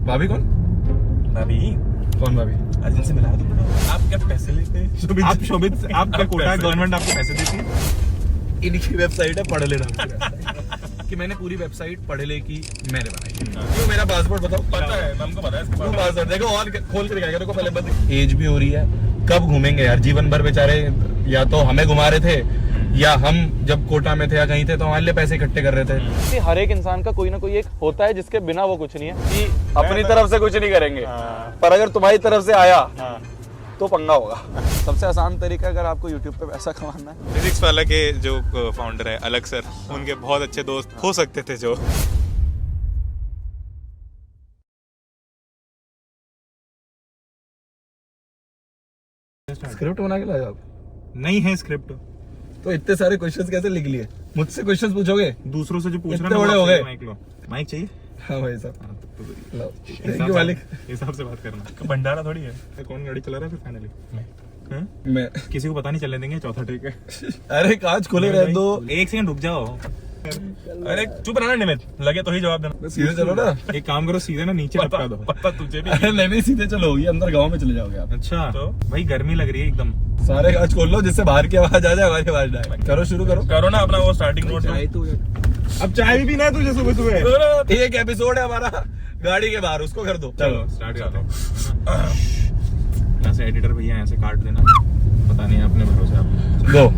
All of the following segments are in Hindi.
भाभी कौन? भाभी कौन भाभी? आज इनसे मिला दो। आप क्या पैसे लेते हैं? आप शोभित आपका कोटा है, गवर्नमेंट आपको पैसे देती है। इनकी वेबसाइट है पढ़ लेना कि मैंने पूरी वेबसाइट पढ़ ले की मैंने बनाई। तो मेरा पासपोर्ट बताओ। पता है, हमको पता है इसके बारे में। पासपोर्ट देखो और खोल के दिखाएगा। देखो पहले बंद एज भी हो रही है, कब घूमेंगे यार? जीवन भर बेचारे या तो हमें घुमा रहे थे या हम जब कोटा में थे या कहीं थे तो हमारे लिए पैसे इकट्ठे कर रहे थे। कि हर एक इंसान का कोई ना कोई एक होता है जिसके बिना वो कुछ नहीं है कि अपनी तरफ से कुछ नहीं करेंगे, पर अगर तुम्हारी तरफ से आया तो पंगा होगा। सबसे आसान तरीका अगर आपको YouTube पे पैसा कमाना है, फिजिक्स वाला के जो फाउंडर है अलग सर, उनके बहुत अच्छे दोस्त हो सकते थे जो स्क्रिप्ट बना के लाए आप? नहीं है स्क्रिप्ट तो इतने सारे क्वेश्चंस कैसे लिख लिए? मुझसे क्वेश्चंस पूछोगे? दूसरों से जो पूछ इतने रहे हैं बड़े हो गए। माइक चाहिए। हाँ भाई साहब, लो। थैंक हिसाब यू मालिक। हिसाब से बात करना। भंडारा थोड़ी है। कौन गाड़ी चला रहा है फिर फाइनली? मैं किसी को पता नहीं चलने देंगे, चौथा ठीक है। अरे कांच खुले रह दो। एक सेकंड रुक जाओ। अरे चुप रहना निमित, लगे तो ही जवाब देना। सीधे चलो ना। एक काम करो, सीधे ना नीचे लटका दो। पता तुझे भी। अरे नहीं सीधे चलो, ये अंदर गांव में चले जाओगे आप। अच्छा तो भाई गर्मी लग रही है एकदम। सारे कांच खोल लो जिससे बाहर की आवाज आ जाए, हमारी आवाज ना आए। करो, शुरू करो। करो ना अपना वो स्टार्टिंग नोट। अब चाय भी पीना है तुझे सुबह सुबह? एक एपिसोड है हमारा गाड़ी के बाहर, उसको कर दो। चलो स्टार्ट कर दो। यहाँ से एडिटर भैया यहाँ से काट देना, पता नहीं अपने भरोसे आप। गो।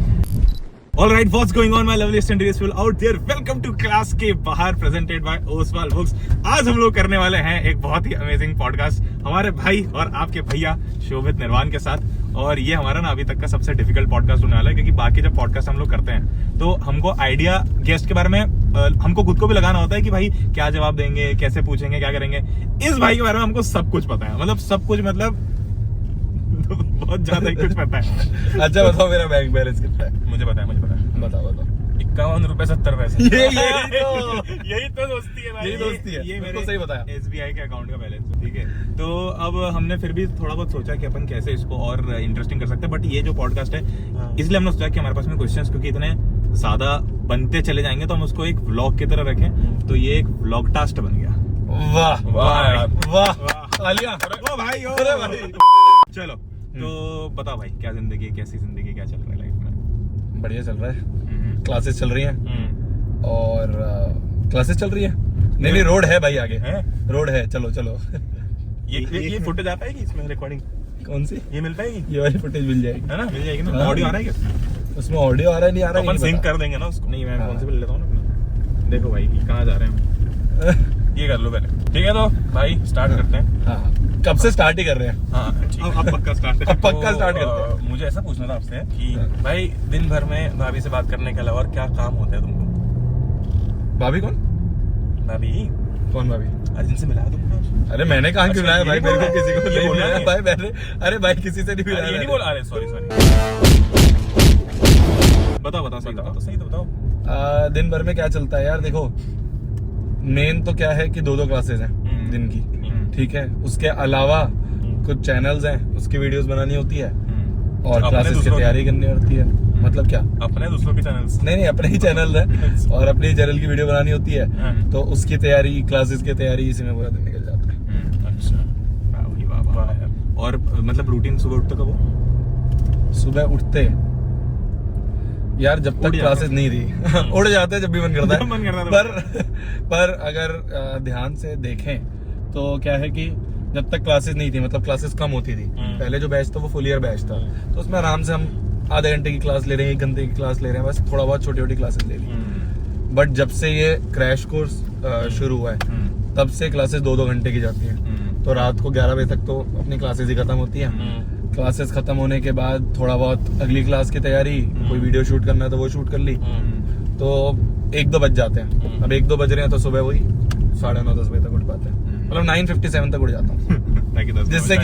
All right, what's going on, my loveliest and dearest people out there? Welcome to class के बाहर, presented by ओसवाल बुक्स। आज हम लोग करने वाले हैं एक बहुत ही अमेजिंग पॉडकास्ट हमारे भाई और आपके भैया शोभित निर्वाण के साथ। और ये हमारा ना अभी तक का सबसे डिफिकल्ट पॉडकास्ट होने वाला है, क्योंकि बाकी जब पॉडकास्ट हम लोग करते हैं तो हमको आइडिया गेस्ट के बारे में हमको खुद को भी लगाना होता है कि भाई क्या जवाब देंगे, कैसे पूछेंगे, क्या करेंगे। इस भाई के बारे में हमको सब कुछ पता है, मतलब सब कुछ, मतलब बहुत ज्यादा ही कुछ पता है। अच्छा बताओ मेरा बैंक बैलेंस कितना है? मुझे पता है। बताओ 51.70 यही तो दोस्ती है भाई। यही दोस्ती है। ये मेरे को सही बताया। SBI के अकाउंट का बैलेंस, ठीक है। तो अब हमने फिर भी थोड़ा बहुत सोचा कि अपन कैसे इसको और इंटरेस्टिंग कर सकते हैं। बट ये जो पॉडकास्ट है, इसलिए हमने सोचा कि हमारे पास में क्वेश्चंस क्योंकि इतने ज्यादा बनते चले जाएंगे तो हम उसको एक व्लॉग की तरह रखें। तो ये एक व्लॉगकास्ट बन गया। वाह वाह वाह, तालियां। ओ भाई, ओ अरे भाई। चलो तो बताओ भाई, क्या जिंदगी, कैसी जिंदगी, क्या चल रहा है लाइफ में? बढ़िया चल रहा है, क्लासेस चल रही हैं और क्लासेस चल रही है। नहीं रोड है भाई, आगे है? रोड है। चलो ये फुटेज आ पाएगी इसमें, रिकॉर्डिंग कौन सी? ये मिल पाएगी? ये वाली फुटेज मिल जाएगी, है ना? मिल जाएगी ना? हाँ। ऑडियो आ रहा है क्या? उसमें ऑडियो आ रहा है, नहीं आ रहा है? अपन ये नहीं सिंक पता। कर देंगे ना उसको। नहीं, मैं हाँ। फोन से भी ले लेता हूँ ना अपना। देखो भाई कहाँ जा रहे हैं हम। ये कर लो पहले, ठीक है? तो भाई स्टार्ट करते हैं। हाँ, कब से स्टार्ट ही कर रहे हैं? हाँ अब पक्का स्टार्ट अब पक्का स्टार्ट करते हैं। मुझे ऐसा पूछना था आपसे कि भाई दिन भर में भाभी से बात करने के अलावा और क्या काम होता है तुमको? भाभी कौन? भाभी कौन भाभी? आज इनसे मिला दो। अरे मैंने कहाँ अच्छा, मिलाया ये भाई? नहीं मेरे को बोला? किसी को ये नहीं बोला मिलाया नहीं? भाई मैंने। अरे भाई किसी से नहीं ये मिलाया। नहीं बोला? अरे सॉरी बताओ सही बताओ। दिन भर में क्या चलता है यार? देखो, मेन तो क्या है कि दो क्लासेस हैं दिन की, ठीक है। उसके अलावा कुछ चैनल्स हैं, उसकी वीडियोस बनानी होती है और अपने क्लासेस की दूसरों तैयारी करनी होती है। मतलब क्या? अपने दूसरों के चैनल्स? नहीं अपने ही चैनल है और अपने ही चैनल की वीडियो बनानी होती है, तो उसकी तैयारी, क्लासेस की तैयारी, इसी में पूरा दिन निकल जाता है। अच्छा, वाह। और मतलब रूटीन सुबह उठते कब हो? सुबह उठते यार जब तक क्लासेस नहीं थी उड़ जाते हैं जब भी मन करता है। मन करता है। पर अगर ध्यान से देखें तो क्या है कि जब तक क्लासेस नहीं थी, मतलब क्लासेस कम होती थी, पहले जो बैच था वो फुल ईयर बैच था, तो उसमें आराम से हम आधे घंटे की क्लास ले रहे हैं, 1 घंटे की क्लास ले रहे हैं, बस थोड़ा बहुत छोटी छोटी क्लासेस ले ली। बट जब से ये क्रैश कोर्स शुरू हुआ है तब से क्लासेस 2-2 घंटे की जाती हैं। तो रात को 11 बजे तक तो अपनी क्लासेस ही खत्म होती हैं। क्लासेस खत्म होने के बाद थोड़ा बहुत अगली क्लास की तैयारी, कोई वीडियो शूट करना है तो वो शूट कर ली, तो 1-2 बज जाते हैं। अब 1-2 बज रहे हैं तो सुबह वही 9:30-10 बजे तक उठ पाते हैं, मतलब 9:57 तक उठ जाता हूँ जिससे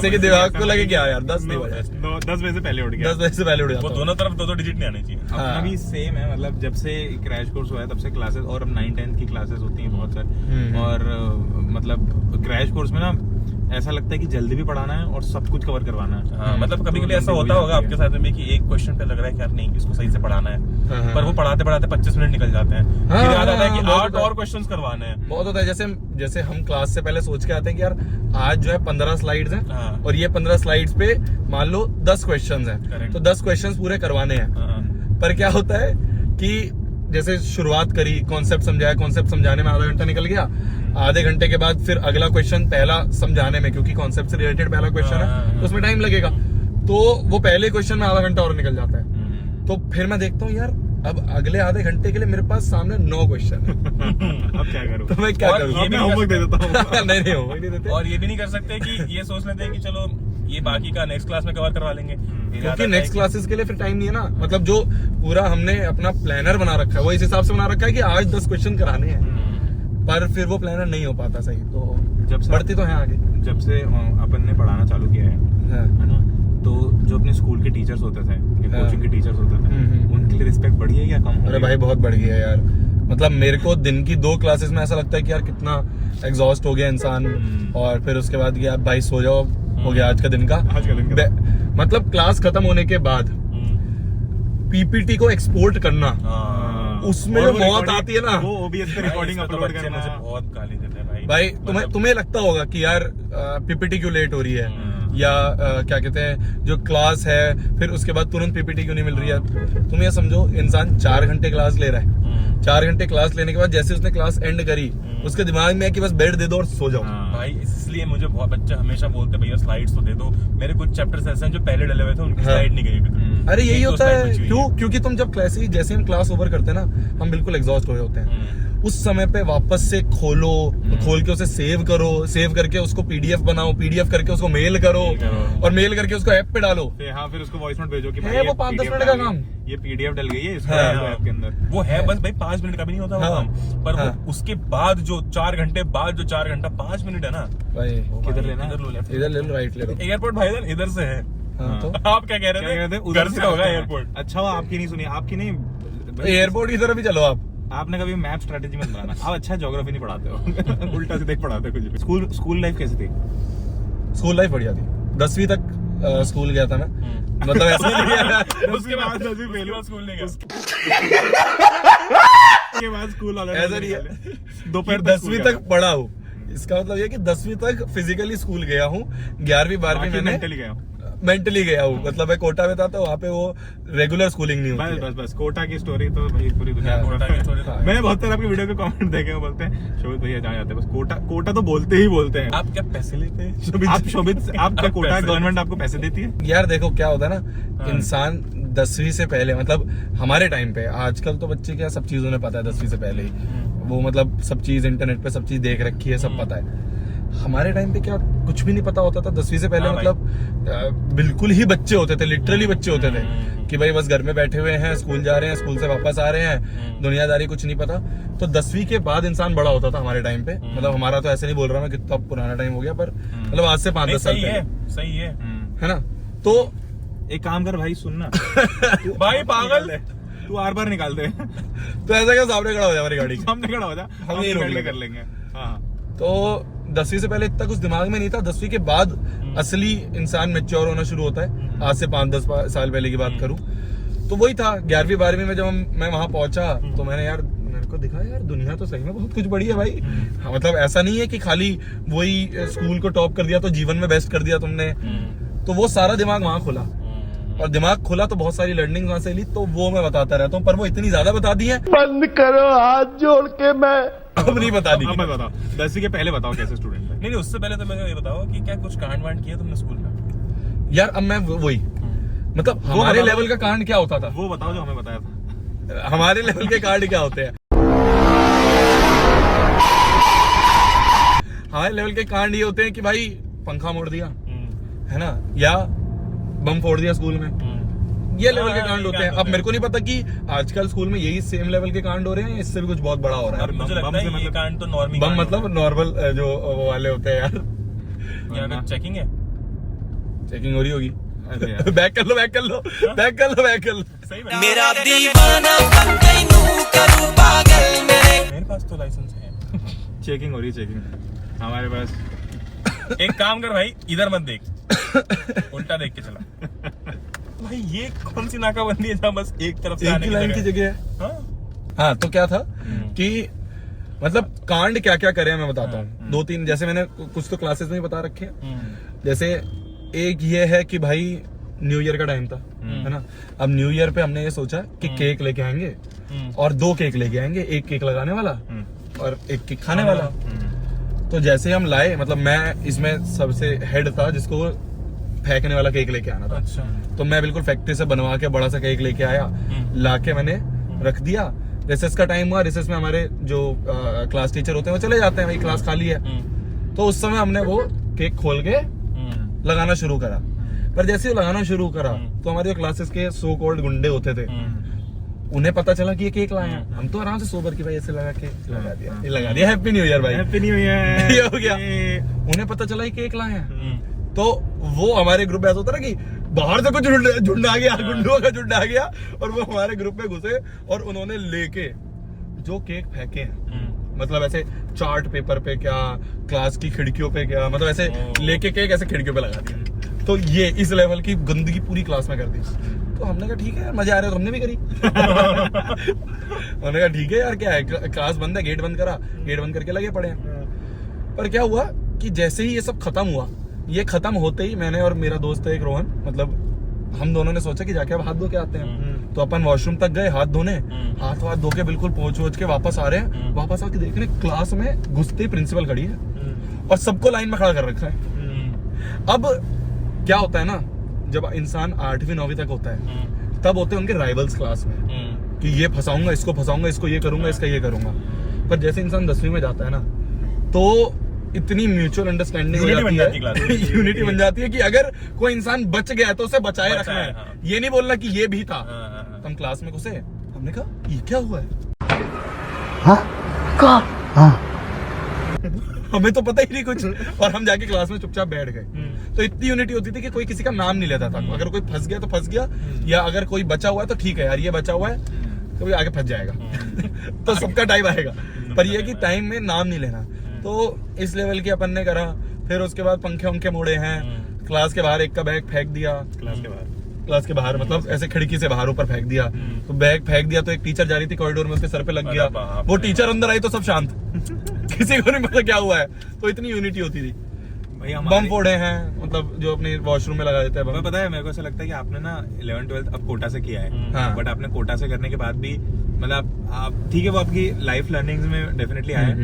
कि दिमाग को लगे कि यार 10 नहीं बजे, 10 बजे से पहले उठ गया। 10 बजे से पहले उठ जाता वो हूँ। दोनों तरफ 2-2 डिजिट नहीं आने चाहिए। हाँ। अपना भी सेम है, मतलब जब से क्रैश कोर्स हुआ है तब से क्लासेस, और अब 9-10 की क्लासेस होती हैं बहुत सारी। और मतलब क्रैश कोर्स में ना ऐसा लगता है कि जल्दी भी पढ़ाना है और सब कुछ कवर करवाना है। हाँ, मतलब कभी कभी ऐसा होता होगा आपके साथ में कि एक क्वेश्चन पे लग रहा है कि यार नहीं इसको सही से पढ़ाना है, पर वो पढ़ाते पढ़ाते 25 मिनट निकल जाते हैं, हाँ, फिर याद आता है कि बहुत 8 होता है। और क्वेश्चंस करवाने हैं। बहुत होता है, जैसे हम क्लास से पहले सोच के आते हैं कि यार आज जो है 15 स्लाइड्स हैं हाँ। और ये 15 स्लाइड्स पे मान लो 10 क्वेश्चंस हैं, Correct। तो 10 क्वेश्चंस पूरे करवाने हैं। हाँ, पर क्या होता है कि जैसे शुरुआत करी, कॉन्सेप्ट समझाया, कॉन्सेप्ट समझाने में आधा घंटा निकल गया, आधे घंटे के बाद फिर अगला क्वेश्चन पहला समझाने में, क्योंकि कॉन्सेप्ट से रिलेटेड पहला क्वेश्चन है तो उसमें टाइम लगेगा, तो वो पहले क्वेश्चन में आधा घंटा और निकल जाता है। तो फिर मैं देखता हूँ यार अब अगले आधे घंटे के लिए मेरे पास सामने 9 क्वेश्चन है। अब क्या करूं? तो मैं क्या और करूँ? ये भी मैं होमवर्क दे देता हूँ। नहीं होमवर्क नहीं देते, और ये भी नहीं कर सकते कि ये सोच लेते हैं कि चलो ये बाकी का नेक्स्ट क्लास में कवर करवा लेंगे, क्योंकि नेक्स्ट क्लासेस के लिए फिर टाइम नहीं है ना। मतलब जो पूरा हमने अपना प्लानर बना रखा है वो इस हिसाब से बना रखा है कि आज 10 क्वेश्चन कराने हैं, पर फिर वो प्लानर नहीं हो पाता सही। तो जब से बढ़ती तो है आगे। जब से अपन ने पढ़ाना चालू किया है ना, तो जो अपने स्कूल के टीचर्स होते थे या हाँ। कोचिंग के टीचर्स होते थे, हम्म। उनके लिए रिस्पेक्ट बढ़ी है या कम हो अरे गई? भाई बहुत बढ़ गया यार। मतलब मेरे को दिन की 2 क्लासेस में ऐसा लगता है कि यार कितना एग्जॉस्ट हो गया इंसान, और फिर उसके बाद कि आप भाई सो जाओ, हो गया आज का दिन का। आज का दिन का। मतलब क्लास खत्म होने के बाद पीपीटी को एक्सपोर्ट करना, उसमें और जो वो मौत recording- आती है ना, वो OBS पे रिकॉर्डिंग इसमें तो अपलोड बच्चे करना। मुझे बहुत गाली देते हैं भाई। भाई तुम्हें लगता होगा कि यार पीपीटी क्यों लेट हो रही है, या क्या कहते हैं जो क्लास है फिर उसके बाद तुरंत पीपीटी क्यों नहीं मिल रही है। तुम ये समझो इंसान 4 घंटे क्लास ले रहा है, 4 घंटे क्लास लेने के बाद जैसे उसने क्लास एंड करी उसके दिमाग में है कि बस बेड दे दो और सो जाओ। हाँ। भाई इसलिए मुझे बहुत बच्चे हमेशा बोलते हैं भैया स्लाइड्स तो दे दो। मेरे कुछ चैप्टर्स ऐसे हैं जो पहले डले हुए थे उनकी हाँ। स्लाइड नहीं गई अभी तक। अरे यही एक दो होता slide है, बची हुई क्यों? क्योंकि तुम जब जैसे हम क्लास ओवर करते हैं ना, हम बिल्कुल एग्जॉस्ट हो होते हैं। उस समय पे वापस से खोल के उसे सेव करो, सेव करके उसको पीडीएफ बनाओ, पीडीएफ करके उसको मेल करो, और मेल करके उसको ऐप पे डालो। फिर उसको वॉइस नोट भेजो कि है भाई वो ये 5-10 PDF मिनट का डल काम। गई, ये पीडीएफ डल गई है इसको हाँ। डाल दो ऐप के अंदर। वो है बस भाई 5 मिनट का भी नहीं होता वो हाँ। काम, पर हाँ। वो उसके बाद जो 4 घंटे बाद जो 4 घंटा 5 मिनट है ना, भाई किधर लेना है? इधर लो लेफ्ट। इधर ले लो, राइट ले लो। एयरपोर्ट भाई इधर से है। हाँ, तो आप क्या कह क्या रहे कहते थे? हैं? उधर घर से होगा आता है। एयरपोर्ट। अच्छा हुआ आपकी नहीं सुनी, आपकी नहीं भाई, एयरपोर्ट की तरफ भी चलो आप। आपने कभी मैप स्ट्रेटेजी मत बनाना। आप अच्छा ज्योग्राफी नहीं पढ़ाते हो। उल्टा सीधे पढ़ाते हो कुछ भी। स्कूल लाइफ कैसी थी? स्कूल लाइफ बढ़िया थी। 10वीं तक स्कूल गया था मैं, मतलब ऐसा नहीं है। उसके बाद 10वीं फेल हुआ, स्कूल नहीं गया। उसके बाद स्कूल वाला ऐसा नहीं है दोपहर 10वीं तक पढ़ा हूँ। इसका मतलब ये कि 10वीं तक फिजिकली स्कूल गया हूँ, 11वीं 12वीं मैंने मेंटली गया हूँ। मेंटली गया हूँ। मतलब मैं कोटा में था तो वहाँ पे वो रेगुलर स्कूलिंग नहीं होती है। बस कोटा की स्टोरी तो भाई पूरी दुनिया हाँ, को कोटा की story तो- मैंने बहुत सारे आपके वीडियो के कमेंट देखे हैं, बोलते हैं शोभित भैया जहाँ जाते हैं बस कोटा तो बोलते ही बोलते हैं। आप क्या पैसे लेते हैं? आप क्या कोटा पैसे- गवर्नमेंट आपको पैसे देती है? यार देखो क्या होता है ना, इंसान 10वीं से पहले, मतलब हमारे टाइम पे, आजकल तो बच्चे क्या सब चीज उन्हें पता है 10वीं से पहले ही, वो मतलब सब चीज इंटरनेट पे सब चीज देख रखी है, सब पता है। हमारे टाइम पे क्या कुछ भी नहीं पता होता था 10वीं से पहले। हाँ भाई। मतलब बिल्कुल ही बच्चे होते थे, लिटरली बच्चे होते थे कि भाई बस घर में बैठे हुए हैं, स्कूल जा रहे हैं, स्कूल से वापस आ रहे हैं, दुनियादारी कुछ नहीं पता। तो 10वीं के बाद इंसान बड़ा होता था हमारे टाइम पे। मतलब हमारा तो ऐसे नहीं बोल रहा मैं, कितना पुराना टाइम हो गया, पर मतलब आज से 5-10 साल सही पहले, है, सही है। है ना। तो एक काम कर भाई, सुनना भाई पागल तू आर बार निकाल दे। तो ऐसा क्या सामने खड़ा हो जाए हमारी गाड़ी के। सामने खड़ा हो जा, हम यही रोक लेंगे। कर लेंगे। हाँ तो 10वीं से पहले इतना कुछ दिमाग में नहीं था। 10वीं के बाद असली इंसान मैच्योर होना शुरू होता है। आज से 5-10 साल पहले की बात करूं तो वही था। 11वीं 12वीं में जब मैं वहां पहुंचा तो मेरे को दिखा यार दुनिया तो सही में बहुत कुछ बड़ी है भाई। हाँ, मतलब ऐसा नहीं है कि खाली वही स्कूल को टॉप कर दिया तो जीवन में बेस्ट कर दिया तुमने। तो वो सारा दिमाग वहां खुला, और दिमाग खुला तो बहुत सारी लर्निंग वहां से ली, तो वो मैं बताता रहता हूँ, पर वो इतनी ज्यादा बता दी है। बंद करो हाथ जोड़ के मैं अब नहीं बता दी। अब मत बताओ, 10वीं के पहले बताओ कैसे स्टूडेंट है। नहीं उससे पहले तो मुझे ये बताओ कि क्या कुछ कांड वांड किया तुमने स्कूल में? यार अब मैं वही, मतलब हमारे बताओ। लेवल का कांड क्या होता था, वो बताओ जो हमें बताया था। हमारे लेवल के कांड क्या होते हैं। हमारे लेवल के कांड ये होते हैं कि भाई पंखा मोड़ दिया, है ना, या बम फोड़ दिया स्कूल में। ये लेवल के हाँ, कांड ये होते कांड हैं। अब होते मेरे को नहीं पता कि आजकल स्कूल में यही सेम लेवल के कांड हो रहे हैं, इससे भी कुछ बहुत बड़ा हो रहा और है। मुझे बम लगता से है ये मतलब- कांड तो नॉर्मी बम मतलब नॉर्मल जो वो वाले होते हैं यार। यहाँ चेकिंग है। चेकिंग हो रही होगी। अरे यार। बैक कर लो, बैक कर लो, बैक कर लो, बैक कर लो। सही में मेरा दीवाना बन गई नू करूं पागल मेरे मेरे पास तो लाइसेंस है। चेकिंग हो रही है, चेकिंग हमारे पास एक काम कर भाई, इधर मत देख, उल्टा देख के चला। भाई ये कौन सी नाकाबंदी है जहाँ बस एक तरफ से एक आने ही लाइन की जगह जगह है। है? हाँ? हाँ, तो क्या था कि मतलब कांड क्या क्या करे हैं मैं बताता हूँ। 2-3 जैसे मैंने कुछ तो क्लासेस में ही बता रखे हैं। जैसे एक ये है कि भाई न्यू ईयर का टाइम था, है ना। अब न्यू ईयर पे हमने ये सोचा कि केक लेके आएंगे और 2 केक लेके आएंगे, एक केक लगाने वाला और एक केक खाने वाला। तो जैसे ही हम लाए, मतलब मैं इसमें सबसे हेड था जिसको फेंकने वाला केक लेके आना था। अच्छा। तो मैं बिल्कुल फैक्ट्री से बनवा के बड़ा सा केक लेके आया, लाके मैंने रख दिया। रिसेस का टाइम हुआ, रिसेस में हमारे जो क्लास टीचर होते हैं वो चले जाते हैं, भाई क्लास खाली है। तो उस समय हमने वो केक खोल के लगाना शुरू करा। पर जैसे ही लगाना शुरू करा तो हमारे जो क्लासेस के सो कॉल्ड गुंडे होते थे, उन्हें पता चला कि ये केक लाए हैं। हम तो आराम से सोबर की भाई ऐसे लगा के लगा दिया, ये लगा दिया, हैप्पी न्यू ईयर भाई, हैप्पी न्यू ईयर। ये हो गया। उन्हें पता चला ये केक लाए हैं, तो वो हमारे ग्रुप में ऐसा होता ना कि बाहर से कुछ झुंड आ गया, गुंडों का झुंड आ गया और वो हमारे ग्रुप में घुसे और उन्होंने लेके जो केक फेंके हैं, मतलब ऐसे चार्ट पेपर पे क्या, क्लास की खिड़कियों पे क्या, मतलब ऐसे लेके केक ऐसे खिड़कियों पे लगा दिया। तो ये इस लेवल की गंदगी पूरी क्लास में कर दी। तो हमने कहा ठीक है यार, मजा आ रहा है, तो हमने भी करी। हमने कहा ठीक है यार, क्या है, क्लास बंद है, गेट बंद करा, गेट बंद करके लगे पड़े हैं। पर क्या हुआ कि जैसे ही ये सब खत्म हुआ, ये खत्म होते ही मैंने और मेरा दोस्त है एक रोहन, मतलब हम दोनों ने सोचा कि जाके अब हाथ धो के आते हैं। तो अपन वॉशरूम तक गए हाथ धोने, हाथ धो के बिल्कुल पहुंच के वापस आ रहे हैं। वापस आके देख रहे क्लास में घुसते ही प्रिंसिपल खड़ी है और सबको लाइन में खड़ा कर रखा है। अब क्या होता है ना, जब इंसान 8वीं 9वीं तक होता है तब होते हैं उनके राइवल्स क्लास में कि ये फंसाऊंगा, इसको ये करूंगा, इसका ये करूंगा। पर जैसे इंसान 10वीं में जाता है ना, तो इतनी म्यूचुअल अंडरस्टैंडिंग हो जाती है, यूनिटी बन जाती है कि अगर कोई इंसान बच गया तो उसे बचाए रखना है। हाँ। ये नहीं बोलना कि ये भी था। हम क्लास में घुसे, हमने कहा ये क्या हुआ है, हमें तो पता ही नहीं कुछ, और हम जाके क्लास में चुपचाप बैठ गए। तो इतनी यूनिटी होती थी कि कोई किसी का नाम नहीं लेता था। अगर कोई फंस गया तो फंस गया, या अगर कोई बचा हुआ है तो ठीक है यार, ये बचा हुआ है, कभी आगे फंस जाएगा। तो सबका टाइम आएगा, पर ये कि टाइम में नाम नहीं लेना। तो इस लेवल की अपन ने करा। फिर उसके बाद पंखे उनके मोड़े हैं, क्लास के बाहर एक का बैग फेंक दिया, क्लास के बाहर मतलब ऐसे खिड़की से बाहर ऊपर फेंक दिया। तो बैग फेंक दिया तो एक टीचर जा रही थी कॉरिडोर में, उसके सर पे लग गया। वो टीचर अंदर आई तो सब शांत, किसी को नहीं पता क्या हुआ है। तो इतनी यूनिटी होती थी। बम फोड़े हैं, मतलब जो अपने वॉशरूम में लगा देते हैं बम। पता है, मेरे को ऐसा लगता है कि आपने ना 11th 12th अब कोटा से किया है। हाँ। बट आपने कोटा से करने के बाद भी मतलब आप ठीक है, वो आपकी लाइफ लर्निंग्स में डेफिनेटली आया।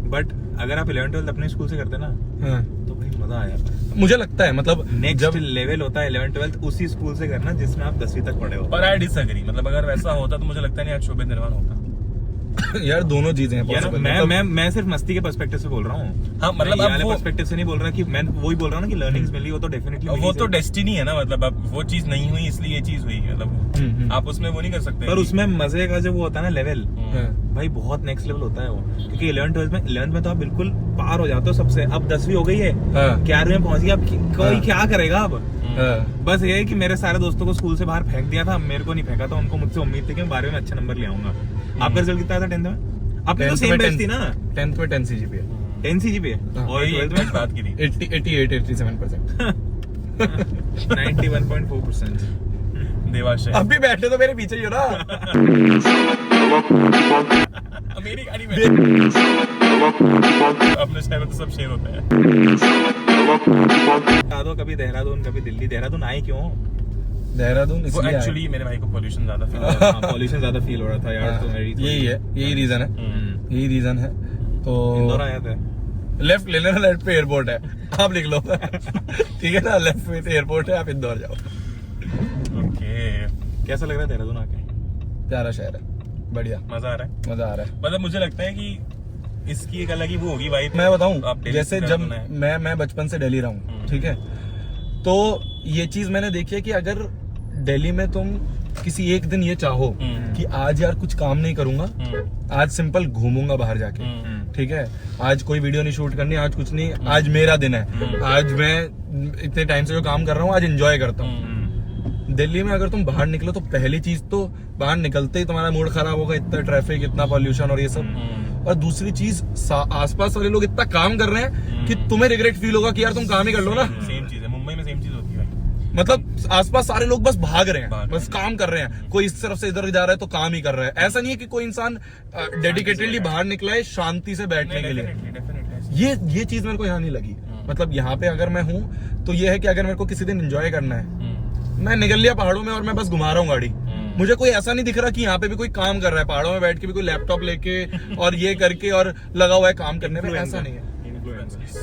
बट अगर आप 11th 12th अपने स्कूल से करते ना, हाँ। तो भाई मजा आ जाता है। मुझे लगता है मतलब नेक्स्ट लेवल होता है 11th 12th उसी स्कूल से करना जिसमें आप 10वीं तक पढ़े हो। पर आई डिसएग्री, मतलब अगर वैसा होता तो मुझे लगता नहीं आज शोभित निर्माण होता। यार दोनों चीजें हैं यार possible। मतलब मैं सिर्फ मस्ती के पर्सपेक्टिव से बोल रहा हूँ। हाँ, मतलब मैं ये अब वाले वो- पर्सपेक्टिव से नहीं बोल रहा कि मैं वही बोल रहा हूँ ना कि लर्निंग्स मिली, वो तो डेफिनेटली वो तो डेस्टिनी है ना, मतलब अब वो चीज नहीं हुई इसलिए ये चीज हुई, मतलब आप उसमें वो नहीं कर सकते। पर उसमें मजे का जो वो होता है ना लेवल, हाँ। भाई बहुत नेक्स्ट लेवल होता है वो। क्योंकि 11th 12th में तो आप बिल्कुल पार हो जाते हो सबसे। अब 10वीं हो गई है, हाँ। 11वीं में पहुंच गया, अब कोई हाँ। क्या करेगा अब। हाँ। बस ये है कि मेरे सारे दोस्तों को स्कूल से बाहर फेंक दिया था, मेरे को नहीं फेंका था। उनको मुझसे उम्मीद थी कि मैं 12वीं में अच्छे नंबर ले आऊंगा। आपका रिजल्ट कितना था 10th में? आपने तो 10th सेम में बैच थी ना? 10th में 10 CGPA 10 CGPA हाँ। और यही 12th में बात की थी। 87%। 91.4%। देवाशय अब भी बैठे तो मेरे पीछे ही हो ना। मेरी गाड़ी में अपने शहर में तो सब शेर होते हैं। बता दो, कभी देहरादून कभी दिल्ली। देहरादून आए क्यों? देहरादून वो इसलिए एक्चुअली मेरे भाई को पोल्यूशन ज्यादा फील पॉल्यूशन ज्यादा फील हो रहा था यार। तो मेरी यही है, यही रीजन है, यही रीजन है। तो इंदौर आया था। लेफ्ट ले लेना, लेफ्ट पे एयरपोर्ट है, आप लिख लो। ठीक है ना, लेफ्ट पे एयरपोर्ट है, आप इंदौर जाओ। ओके, कैसा लग रहा है देहरादून आके? प्यारा शहर है, बढ़िया, मजा आ रहा है। मजा आ रहा है। मतलब मुझे लगता है कि इसकी एक अलग ही वो होगी भाई। मैं बताऊं, आप दिल्ली जैसे से जब देहरादून आए। मैं बचपन से दिल्ली रहा हूँ, ठीक है, तो ये चीज मैंने देखी है कि अगर दिल्ली में तुम किसी एक दिन ये चाहो कि आज यार कुछ काम नहीं करूंगा, आज सिंपल घूमूंगा बाहर जाके, ठीक है, आज कोई वीडियो नहीं शूट करनी, आज कुछ नहीं, आज मेरा दिन है, आज मैं इतने टाइम से जो काम कर रहा हूँ आज एंजॉय करता हूँ, दिल्ली में अगर तुम बाहर निकलो तो पहली चीज तो बाहर निकलते ही तुम्हारा मूड खराब होगा, इतना ट्रैफिक, इतना पॉल्यूशन और ये सब। और दूसरी चीज आसपास वाले लोग इतना काम कर रहे हैं कि तुम्हें रिग्रेट फील होगा कि यार तुम काम ही कर लो ना। सेम चीज है, मुंबई में सेम चीज होती है भाई। मतलब आसपास सारे लोग बस भाग रहे हैं, बस काम कर रहे हैं, कोई इस तरफ से इधर जा रहा है तो काम ही कर रहा है। ऐसा नहीं है कि कोई इंसान डेडिकेटेडली बाहर निकला है शांति से बैठने के लिए। डेफिनेटली ये चीज मेरे को यहाँ नहीं लगी। मतलब यहाँ पे अगर मैं हूँ तो ये है कि अगर मेरे को किसी दिन एंजॉय करना है, मैं निकल लिया पहाड़ों में और मैं बस घुमा रहा हूँ गाड़ी, मुझे कोई ऐसा नहीं दिख रहा कि यहाँ पे भी कोई काम कर रहा है, पहाड़ों में बैठ के भी कोई लैपटॉप लेके और ये करके और लगा हुआ है काम करने में। ऐसा नहीं है,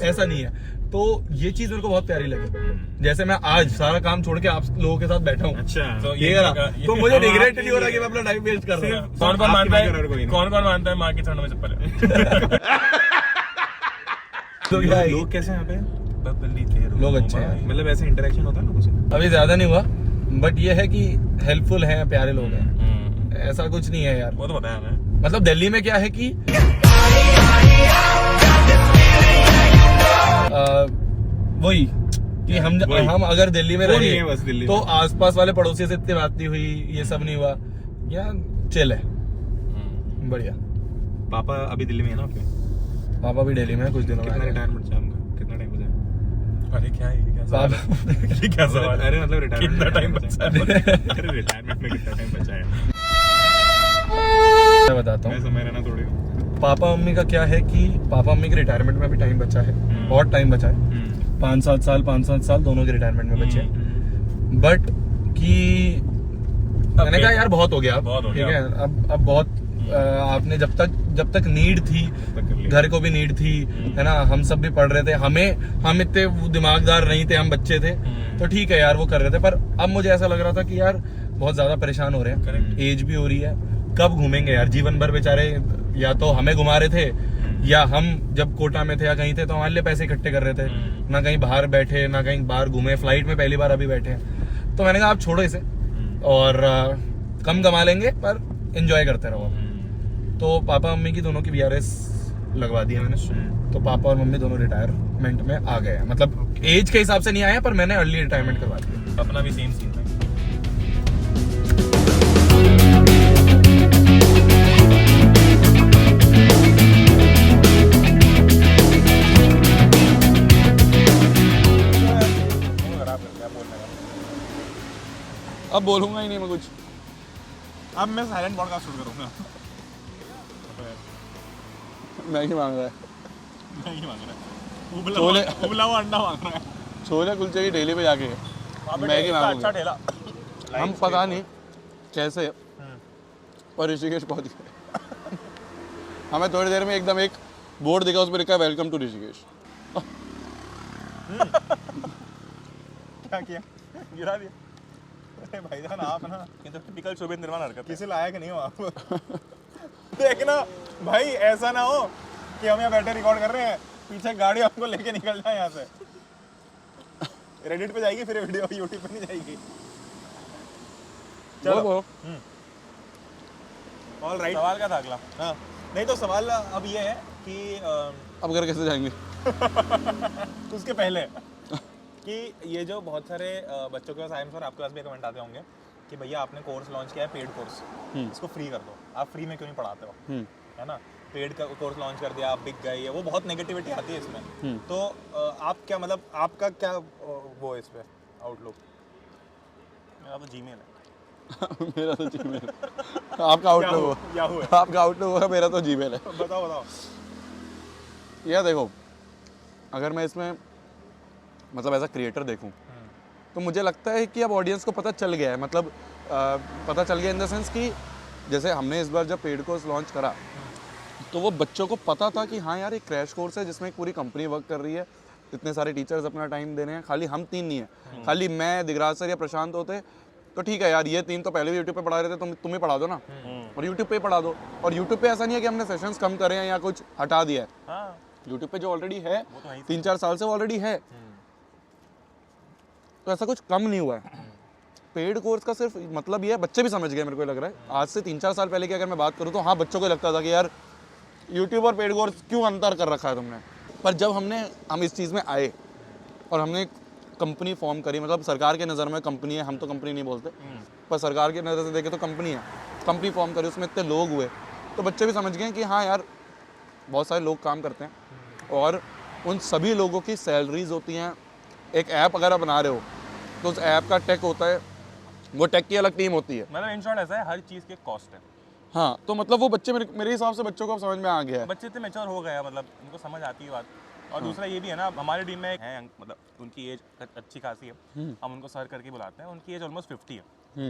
ऐसा नहीं है। तो ये चीज मेरे को बहुत प्यारी लगी। जैसे मैं आज सारा काम छोड़ के आप लोगों के साथ बैठा हूँ, अच्छा तो ये रहा, तो मुझे रिग्रेट नहीं हो रहा कि मैं अपना टाइम वेस्ट कर रहा हूँ। कौन कौन आपकी मानता बात कर कोई है, नहीं। कौन कौन मानता है माँ के चरणों में चप्पल है? तो क्या है, लोग कैसे यहाँ पे लोग अच्छे हैं, मतलब ऐसे इंटरेक्शन होता है ना कुछ? अभी ज्यादा नहीं हुआ, बट ये है कि हेल्पफुल है, प्यारे लोग हैं, ऐसा कुछ नहीं है यार। वो तो बताया हमें। मतलब दिल्ली में क्या है कि वही कि हम अगर दिल्ली में वो नहीं है रहे बस दिल्ली तो में। आसपास वाले पड़ोसी से इतनी बात नहीं हुई, ये सब नहीं हुआ, यहाँ चिल है, बढ़िया। पापा अभी दिल्ली में है ना आपके? पापा भी दिल्ली में है, कुछ दिनों कितना में रिटायरमेंट चाहिए उनका? कितना टाइम बचा है? अरे क्या है, ये क्या सवाल है? पापा ये क्या सवाल है? अरे मतलब रिटायरमेंट कितना टाइम बचा है? अरे रिटायरमेंट में कितना टाइम बचा है? मैं बताता मैं हूँ। समझ रहा ना थोड़ी। पापा मम्मी का क्या है कि पापा मम्मी के रिटायरमेंट में अभी टाइम बचा है, बहुत टाइम बचा है, 5-7 साल दोनों के रिटायरमेंट में बचे हैं। बट कि मैंने कहा यार बहुत हो गया अब, बहुत हो ठीक गया। है, अब बहुत आपने जब तक नीड थी, घर को भी नीड थी, है ना, हम सब भी पढ़ रहे थे, हम इतने दिमागदार नहीं थे, हम बच्चे थे, तो ठीक है यार वो कर रहे थे। पर अब मुझे ऐसा लग रहा था कि यार बहुत ज्यादा परेशान हो रहे हैं, Correct. एज भी हो रही है, कब घूमेंगे यार, जीवन भर बेचारे या तो हमें घुमा रहे थे या हम जब कोटा में थे या कहीं थे तो हमारे लिए पैसे इकट्ठे कर रहे थे, ना कहीं बाहर बैठे, ना कहीं बाहर घूमे, फ्लाइट में पहली बार अभी बैठे हैं। तो मैंने कहा आप छोड़ो इसे और कम कमा लेंगे पर एंजॉय करते रहो। तो पापा मम्मी की दोनों की VRS लगवा दी है मैंने, तो पापा और मम्मी दोनों रिटायरमेंट में आ गए हैं। मतलब एज के हिसाब से नहीं आए पर मैंने अर्ली रिटायरमेंट करवा दी। अपना भी सेम सीन था। अब बोलूंगा ही नहीं मैं कुछ। अब मैं साइलेंट पॉडकास्ट शुरू करूंगा। मैगी मांग रहा है, नहीं मांग रहा है, छोले- उबला हुआ अंडा मांग रहा है। छोले कुलचे की डेली पे जाके मैगी अच्छा मांगूंगा। ठेला। हम पता नहीं कैसे और ऋषिकेश पहुंच गए। हमें थोड़ी देर में एकदम एक बोर्ड दिखा, उस पर लिखा है वेलकम टू ऋषिकेश। क्या किया? गिरा दिया। अरे भाईजान आप ना ये तो टिपिकल शोभित निर्माण हरकत है। किसी लायक नहीं हो आप। देखना भाई ऐसा ना हो कि हम यहाँ बैठे रिकॉर्ड कर रहे हैं, पीछे गाड़ी हमको लेके निकल जाए यहाँ से। रेडिट पे जाएगी फिर वीडियो, यूट्यूब पे नहीं जाएगी। चलो बोलो। All right. सवाल क्या था अगला? हाँ नहीं तो सवाल अब ये है कि अब घर कैसे जाएंगे? उसके पहले कि ये जो बहुत सारे बच्चों के पास आए सर, आपके पास भी कमेंट आते होंगे कि भैया आपने कोर्स लॉन्च किया है, पेड कोर्स, इसको फ्री कर दो, आप फ्री में क्यों नहीं पढ़ाते हो, है ना, पेड का कोर्स लॉन्च कर दिया, आप बिक गए, ये वो बहुत नेगेटिविटी आती है इसमें। तो आप क्या मतलब आपका क्या वो है इस पे आउटलुक? मेरा तो जीमेल है। मेरा तो जीमेल है। आपका आउटलुक हो, याहू है। आपका आउटलुक होगा, मेरा तो जीमेल है। बताओ बताओ। यार देखो, अगर मैं इसमें मतलब एज अ क्रिएटर देखूं तो मुझे लगता है कि अब ऑडियंस को पता चल गया है। मतलब पता चल गया इन द सेंस कि जैसे हमने इस बार जब पेड कोर्स लॉन्च करा तो वो बच्चों को पता था कि हाँ यार एक क्रैश कोर्स है जिसमें एक पूरी कंपनी वर्क कर रही है, इतने सारे टीचर्स अपना टाइम दे रहे हैं, खाली हम 3 नहीं है, खाली मैं, दिगराज सर या प्रशांत होते तो ठीक है यार, ये 3 तो पहले भी यूट्यूब पे पढ़ा रहे थे, तुम ही पढ़ा दो ना, और यूट्यूब पे पढ़ा दो। और यूट्यूब पे ऐसा नहीं है कि हमने सेशंस कम करे हैं या कुछ हटा दिया है, हाँ, यूट्यूब पे जो ऑलरेडी है वो तो है ही। 3-4 साल से ऑलरेडी है, तो ऐसा कुछ कम नहीं हुआ है। पेड कोर्स का सिर्फ मतलब ये है, बच्चे भी समझ गए मेरे को लग रहा है। आज से 3-4 साल पहले की अगर मैं बात करूँ तो हाँ, बच्चों को लगता था कि यार यूट्यूब और पेड कोर्स क्यों अंतर कर रखा है तुमने। पर जब हम इस चीज़ में आए और हमने कंपनी फॉर्म करी, मतलब सरकार के नज़र में कंपनी है, हम तो कंपनी नहीं बोलते, पर सरकार की नज़र से देखें तो कंपनी है, कंपनी फॉर्म करी, उसमें इतने लोग हुए, तो बच्चे भी समझ गए कि हाँ यार बहुत सारे लोग काम करते हैं और उन सभी लोगों की सैलरीज होती हैं। एक ऐप अगर आप बना रहे हो तो उस ऐप का टेक होता है, वो टेक की अलग टीम होती है। मतलब इन शॉर्ट ऐसा है, हर चीज़ की कॉस्ट है। हाँ, तो मतलब वो बच्चे मेरे हिसाब से बच्चों को अब समझ में आ गया है। बच्चे इतने मैच्योर हो गए हैं, मतलब उनको समझ आती है बात। और दूसरा ये भी है ना, हमारी टीम में है मतलब उनकी एज अच्छी खासी है, हम उनको सर करके बुलाते हैं, उनकी एज ऑलमोस्ट 50 है।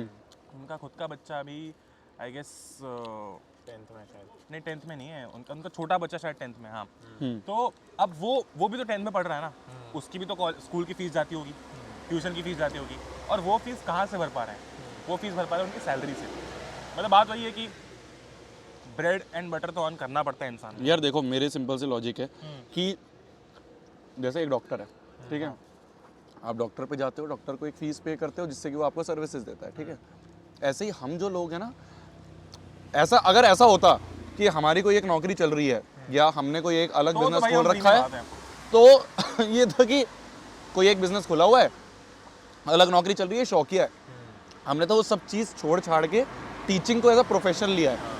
उनका खुद का बच्चा अभी आई गेस 10th में शायद, नहीं 10th में नहीं है, उनका छोटा बच्चा शायद 10th में। हाँ, तो अब वो भी तो 10th में पढ़ रहा है ना, उसकी भी तो स्कूल की फीस जाती होगी, ट्यूशन की फीस जाती होगी, और वो फीस कहाँ से भर पा रहे हैं? वो फीस भर पा रहे हैं उनकी सैलरी से। मतलब बात वही है कि ब्रेड एंड बटर तो ऑन करना पड़ता है इंसान। यार देखो, मेरे सिंपल से लॉजिक है कि जैसे एक डॉक्टर है, ठीक है, आप डॉक्टर पे जाते हो, डॉक्टर को एक फीस पे करते हो जिससे कि वो आपको सर्विसेज देता है, ठीक है। ऐसे ही हम जो लोग हैं ना, अगर ऐसा होता कि हमारी कोई एक नौकरी चल रही है या हमने कोई एक अलग बिजनेस खोल रखा है, तो ये था कि कोई एक बिजनेस खोला हुआ है, अलग नौकरी चल रही है, शौकिया है, हमने तो वो सब चीज़ छोड़ छाड़ के टीचिंग को एज अ प्रोफेशन लिया है।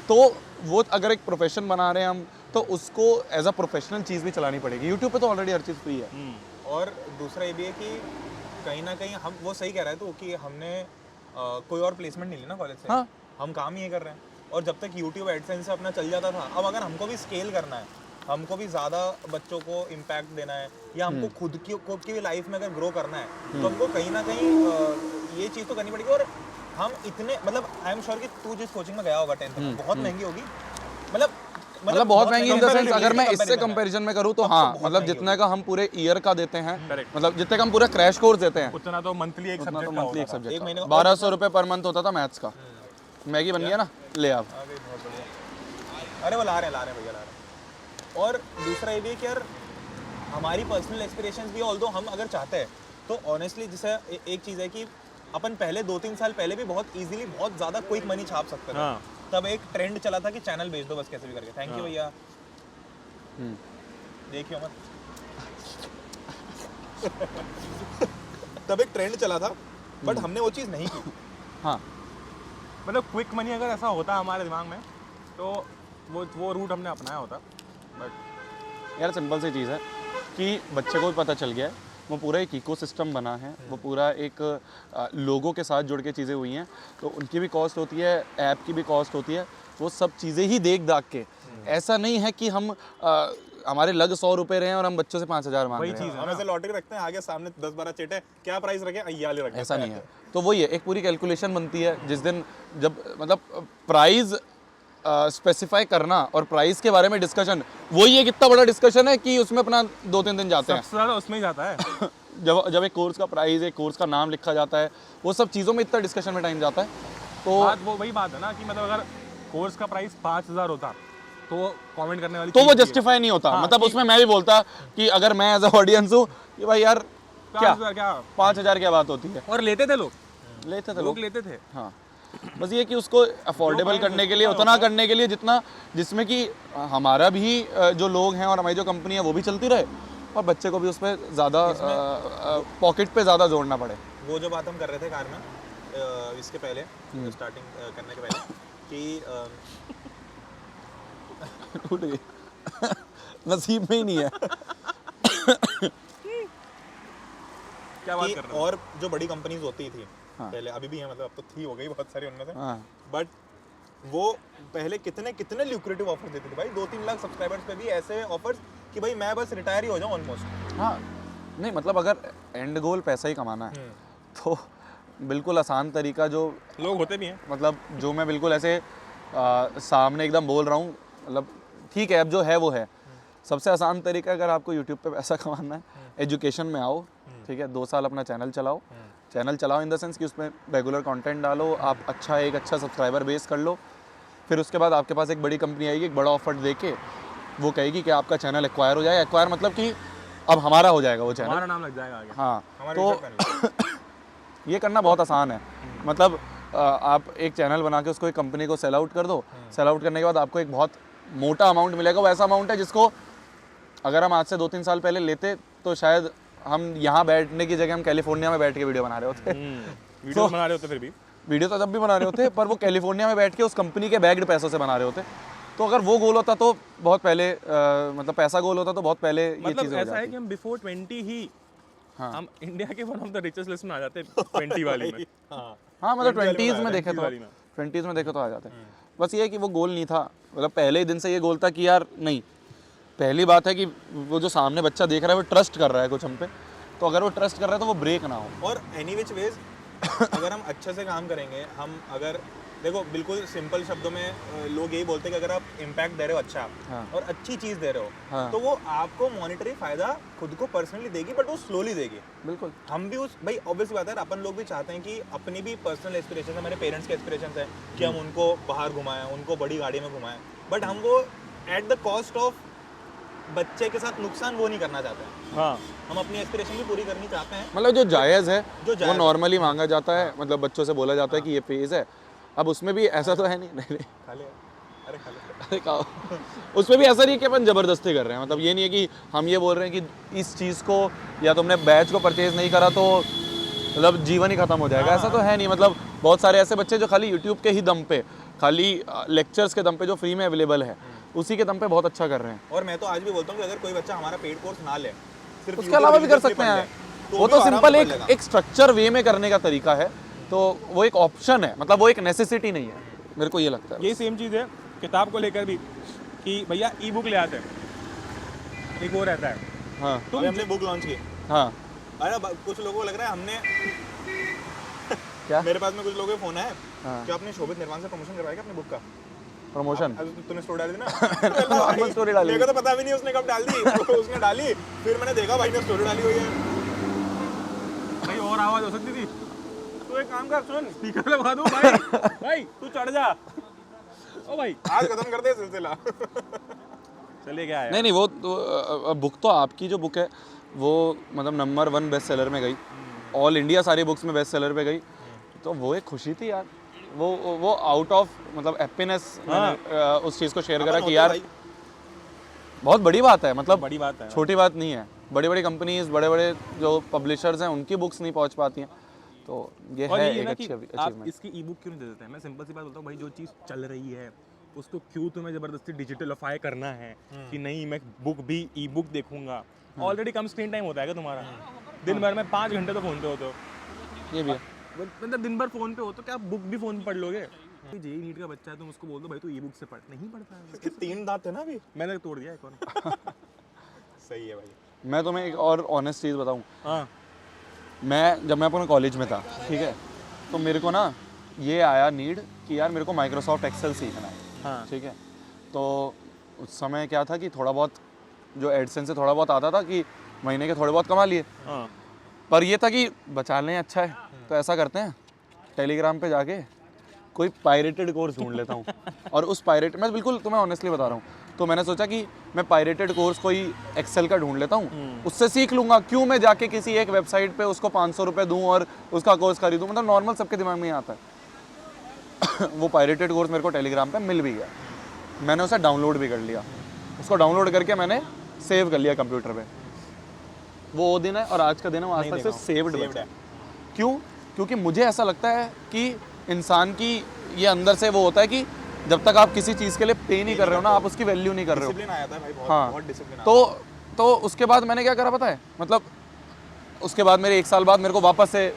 तो वो अगर एक प्रोफेशन बना रहे हैं हम, तो उसको एज अ प्रोफेशनल चीज़ भी चलानी पड़ेगी। यूट्यूब पे तो ऑलरेडी हर चीज़ फ्री है। और दूसरा ये भी है कि कहीं ना कहीं हम, वो सही कह रहा है तो, कि हमने कोई और प्लेसमेंट नहीं ली ना कॉलेज से। हाँ। हम काम ही कर रहे हैं, और जब तक यूट्यूब एडसेंस से अपना चल जाता था, अब अगर हमको भी स्केल करना है, हमको भी ज़्यादा बच्चों को इम्पैक्ट देना है, या हमको खुद की भी लाइफ में अगर ग्रो करना है, तो हमको कहीं ना कहीं ये चीज़ तो करनी पड़ेगी। और हम इतने, मतलब आई एम श्योर कि तू जिस कोचिंग में गया होगा 10th में, बहुत महंगी होगी, मतलब बहुत महंगी इन द सेंस, अगर मैं इससे कंपैरिजन में करूँ तो हाँ, मतलब जितने का हम पूरे ईयर का देते हैं, मतलब जितने का हम पूरा क्रैश कोर्स देते हैं, उतना तो मंथली एक उतना तो सब्जेक्ट मंथली एक सब्जेक्ट 1200 रुपये पर मंथ होता था मैथ्स का। मैगी बन गया ना, ले आप। बहुत बढ़िया। अरे वो ला रहे हैं भैया, ला रहे हैं। और दूसरा ये भी है कि यार हमारी पर्सनल एक्सपीरियंस भी, ऑल्दो हम अगर चाहते हैं तो ऑनेस्टली, जैसे एक चीज़ है कि अपन पहले 2-3 साल पहले भी बहुत इजीली बहुत ज़्यादा क्विक मनी छाप सकते थे। हाँ। तब एक ट्रेंड चला था कि चैनल बेच दो बस कैसे भी करके। थैंक यू भैया, देखियो मत। तब एक ट्रेंड चला था, बट हमने वो चीज़ नहीं की। हाँ, मतलब क्विक मनी अगर ऐसा होता हमारे दिमाग में, तो वो रूट हमने अपनाया होता। बट यार सिंपल सी चीज़ है कि बच्चे को भी पता चल गया है, वो पूरा एक इकोसिस्टम बना है, वो पूरा एक लोगों के साथ जुड़ के चीज़ें हुई हैं, तो उनकी भी कॉस्ट होती है, ऐप की भी कॉस्ट होती है, वो सब चीज़ें ही देख दाख के। ऐसा नहीं है कि हम हमारे लग 100 रुपये रहे हैं और हम बच्चों से 5000 मांग रहे हैं। हम ऐसे लॉटरी रखते हैं, आगे सामने 10-12 चेटे, क्या प्राइस रखे, अय्याले रखे। ऐसा नहीं है, तो वही है, एक पूरी कैलकुलेशन बनती है जिस दिन जब मतलब प्राइस स्पेसिफाई करना और प्राइस के बारे में डिस्कशन, वही एक इतना बड़ा डिस्कशन है कि उसमें अपना 2-3 दिन जाते हैं। सबसे ज़्यादा उसमें ही जाता है। जब एक कोर्स का प्राइस, एक कोर्स का नाम लिखा जाता है, वो सब चीज़ों में इतना डिस्कशन में टाइम जाता है। तो बात वो वही बात है ना कि मतलब अगर कोर्स का प्राइस 5000 होता तो कमेंट करने वाली तो चीज़ वो भी है। जस्टिफाई नहीं होता। हाँ, मतलब कि- उसमें मैं भी बोलता कि अगर मैं एज अ ऑडियंस हूँ कि भाई यार क्या 5000 क्या बात होती है, और लेते थे लोग लेते थे लोग लेते थे। हाँ, बस ये कि उसको अफोर्डेबल करने के लिए, उतना करने के लिए जितना, जिसमें कि हमारा भी जो लोग हैं और हमारी जो कंपनी है वो भी चलती रहे, और बच्चे को भी उस पर ज़्यादा पॉकेट पे ज़्यादा जोड़ना पड़े। वो जो बात हम कर रहे थे कार में इसके पहले, स्टार्टिंग करने के पहले, कि टूट गई नसीब में ही नहीं है। क्या बात कि कर रहे हो? और जो बड़ी कंपनीज होती थी हाँ। पहले, अभी भी है, मतलब अब तो थी, हो गई बहुत सारी उनमें से, हाँ, बट वो पहले कितने ल्यूक्रेटिव ऑफर देते थे भाई। 2-3 लाख सब्सक्राइबर्स पे भी ऐसे ऑफर्स कि भाई मैं बस रिटायर ही हो जाऊं ऑलमोस्ट। हाँ, नहीं मतलब अगर एंड गोल पैसा ही कमाना है तो बिल्कुल आसान तरीका, जो लोग होते भी हैं। मतलब जो मैं बिल्कुल ऐसे सामने एकदम बोल रहा हूँ, मतलब ठीक है अब जो है वो है, सबसे आसान तरीका अगर आपको यूट्यूब पे पैसा कमाना है, एजुकेशन में आओ, ठीक है, 2 साल अपना चैनल चलाओ इन द सेंस कि उसमें रेगुलर कंटेंट डालो, आप एक अच्छा सब्सक्राइबर बेस कर लो, फिर उसके बाद आपके पास एक बड़ी कंपनी आएगी, एक बड़ा ऑफर देके वो कहेगी कि आपका चैनल एक्वायर हो जाएगा, एक्वायर मतलब कि अब हमारा हो जाएगा वो चैनल, हमारा नाम लग जाएगा आगे। हाँ, हमारे तो यूट्यूब पे ये करना बहुत आसान है। मतलब आप एक चैनल बना के उसको एक कंपनी को सेल आउट कर दो, सेल आउट करने के बाद आपको एक बहुत मोटा अमाउंट मिलेगा, वो ऐसा अमाउंट है जिसको अगर हम आज से 2-3 साल पहले लेते तो शायद हम यहाँ बैठने की जगह हम कैलिफोर्निया में बैठ के वीडियो बना रहे होते। वीडियो बना रहे होते फिर भी वीडियो तो तब भी बना रहे होते, पर वो कैलिफोर्निया में बैठ के उस कंपनी के बैग्ड पैसों से बना रहे होते। तो अगर वो गोल होता तो बहुत पहले मतलब पैसा गोल होता तो बहुत पहले ये मतलब चीज़ें हो ऐसा है जाती। कि हम बिफोर 20 ही हाँ। हम इंडिया के one of the richest list में आ जाते हैं 20 वाली में। हाँ मतलब 20s में देखे 20 तो वाली में। 20s में देखे तो आ जाते हैं। बस ये है कि वो गोल नहीं था, मतलब पहले ही दिन से ये गोल था कि यार नहीं, पहली बात है कि वो जो सामने बच्चा देख रहा है वो ट्रस्ट कर रहा है कुछ हम पे, तो अगर वो ट्रस्ट कर रहा है तो वो ब्रेक ना हो। और एनी विच वेज अगर हम अच्छे से काम करेंगे, हम अगर देखो बिल्कुल सिंपल शब्दों में लोग यही बोलते हैं कि अगर आप इम्पैक्ट दे रहे हो अच्छा हाँ। और अच्छी चीज़ दे रहे हो हाँ। तो वो आपको मॉनिटरी फायदा खुद को पर्सनली देगी, बट वो स्लोली देगी। बिल्कुल हम भी उस भाई ऑब्वियस बात है, अपन लोग भी चाहते हैं कि अपनी भी पर्सनल एस्पिरेशन है, मेरे पेरेंट्स के एस्पिरेशन है कि हम उनको बाहर घुमाएं, उनको बड़ी गाड़ी में घुमाएं, बट हम वो एट द कॉस्ट ऑफ बच्चे के साथ नुकसान वो नहीं करना चाहते हैं। हाँ हम अपनी एस्पिरेशन भी पूरी करनी चाहते हैं। मतलब जो जायज़ है जो वो जायज़ नॉर्मली मांगा जाता है, मतलब बच्चों से बोला जाता है कि ये फेज़ है। अब उसमें भी ऐसा तो है नहीं, नहीं खा ले, अरे खा ले। अरे खाओ। उसमें भी ऐसा नहीं है कि अपन ज़बरदस्ती कर रहे हैं, मतलब ये नहीं है कि हम ये बोल रहे हैं कि इस चीज़ को या तुमने बैच को परचेज़ नहीं करा तो मतलब जीवन ही खत्म हो जाएगा, ऐसा तो है नहीं। मतलब बहुत सारे ऐसे बच्चे जो खाली यूट्यूब के ही दम पे, खाली लेक्चर्स के दम पे जो फ्री में अवेलेबल है उसी के दम पे बहुत अच्छा कर रहे हैं। और मैं तो आज भी बोलता हूँ कि अगर कोई बच्चा हमारा पेड कोर्स ना ले, सिर्फ उसके अलावा भी कर सकते हैं, वो तो सिंपल एक स्ट्रक्चर वे में करने का तरीका है, तो वो एक ऑप्शन है, मतलब वो एक नेसेसिटी नहीं है, मेरे को ये लगता है। ये सेम चीज़ है किताब को लेकर भी कि भैया ई बुक ले आते हैं, एक वो रहता है। हाँ अभी हमने बुक लॉन्च की, हाँ अरे कुछ लोगों को लग रहा है हमने क्या मेरे पास में कुछ लोगों के फोन है हाँ। कि आपने शोभित निर्माण से प्रमोशन करवाएगा अपनी बुक का। प्रमोशन अब तूने स्टोरी डाली थी ना, नॉर्मल स्टोरी डाली मेरे को तो पता भी नहीं उसने कब डाल दी। उसने डाली, फिर मैंने देखा भाई ने स्टोरी डाली हुई है। भाई और आवाज़ हो सकती थी, तो एक काम कर, सुन स्पीकर लगा दो भाई। भाई तू चढ़ जा, ओ भाई आज खत्म कर दे सिलसिला। चलिए क्या है। नहीं नहीं, वो बुक तो आपकी जो बुक है वो मतलब नंबर 1 बेस्ट सेलर में गई, ऑल इंडिया सारी बुक्स में बेस्ट सेलर पे गई, तो वो एक खुशी थी यार। वो आउट ऑफ मतलब हैप्पीनेस उस चीज़ को शेयर करा कि यार बहुत बड़ी बात है, मतलब बड़ी बात है, छोटी बात नहीं है। बड़ी बड़ी कंपनीज, बड़े बड़े जो पब्लिशर्स हैं उनकी बुक्स नहीं पहुंच पाती हैं, तो ये और है ये एक ना अच्छी कि आप अचीवमेंट। इसकी ई बुक क्यों नहीं दे देते हैं। मैं सिंपल सी बात बोलता हूँ भाई, जो चीज़ चल रही है उसको क्यों तुम्हें ज़बरदस्ती डिजिटलीफाई करना है कि नहीं मैं बुक भी ई बुक देखूंगा। ऑलरेडी कम स्क्रीन टाइम होता है क्या तुम्हारा, दिन भर में 5 घंटे तो फ़ोन पे होते हो, ये भी है। मतलब दिन भर फ़ोन पे हो तो क्या बुक भी फ़ोन पे पढ़ लोगे। जेई नीट का बच्चा है, तुम उसको बोल दो भाई तू ई बुक से पढ़, नहीं पढ़ पाएगा। इसके 3 दांत थे ना अभी, मैंने तोड़ दिया एक और। सही है भाई। मैं तुम्हें एक और ऑनेस्ट चीज़ बताऊँ, हाँ जब मैं अपने कॉलेज में था, ठीक है, तो मेरे को ना ये आया नीड कि यार मेरे को माइक्रोसॉफ्ट एक्सेल सीखना है। हाँ। ठीक है, तो उस समय क्या था कि थोड़ा बहुत जो एडसेंस से थोड़ा बहुत आता था कि महीने के थोड़े बहुत कमा लिए, हाँ पर ये था कि बचा लें अच्छा है, तो ऐसा करते हैं टेलीग्राम पे जाके कोई पायरेटेड कोर्स ढूंढ लेता हूँ। और उस पायरेट, मैं बिल्कुल तुम्हें ऑनेस्टली बता रहा हूँ, तो मैंने सोचा कि मैं पायरेटेड कोर्स कोई एक्सेल का ढूंढ लेता हूँ, उससे सीख लूँगा। क्यों मैं जाके किसी एक वेबसाइट पे उसको 500 रुपये दूँ और उसका कोर्स खरीदूँ, मतलब नॉर्मल सबके दिमाग में ही आता है। वो पायरेटेड कोर्स मेरे को टेलीग्राम पे मिल भी गया, मैंने उसे डाउनलोड भी कर लिया। उसको डाउनलोड करके मैंने सेव कर लिया कंप्यूटर पे। वो दिन है और आज का दिन है, वो आज तक सिर्फ सेव्ड है। क्यों? क्योंकि मुझे ऐसा लगता है कि इंसान की ये अंदर से वो होता है कि जब तक आप किसी चीज़ के लिए पे नहीं कर रहे हो ना, आप उसकी वैल्यू नहीं कर रहे हो। डिसिप्लिन आया था भाई, बहुत हाँ, बहुत डिसिप्लिन आया। तो उसके बाद मैंने क्या करा पता है, मतलब उसके बाद मेरे 1 साल बाद मेरे को वापस से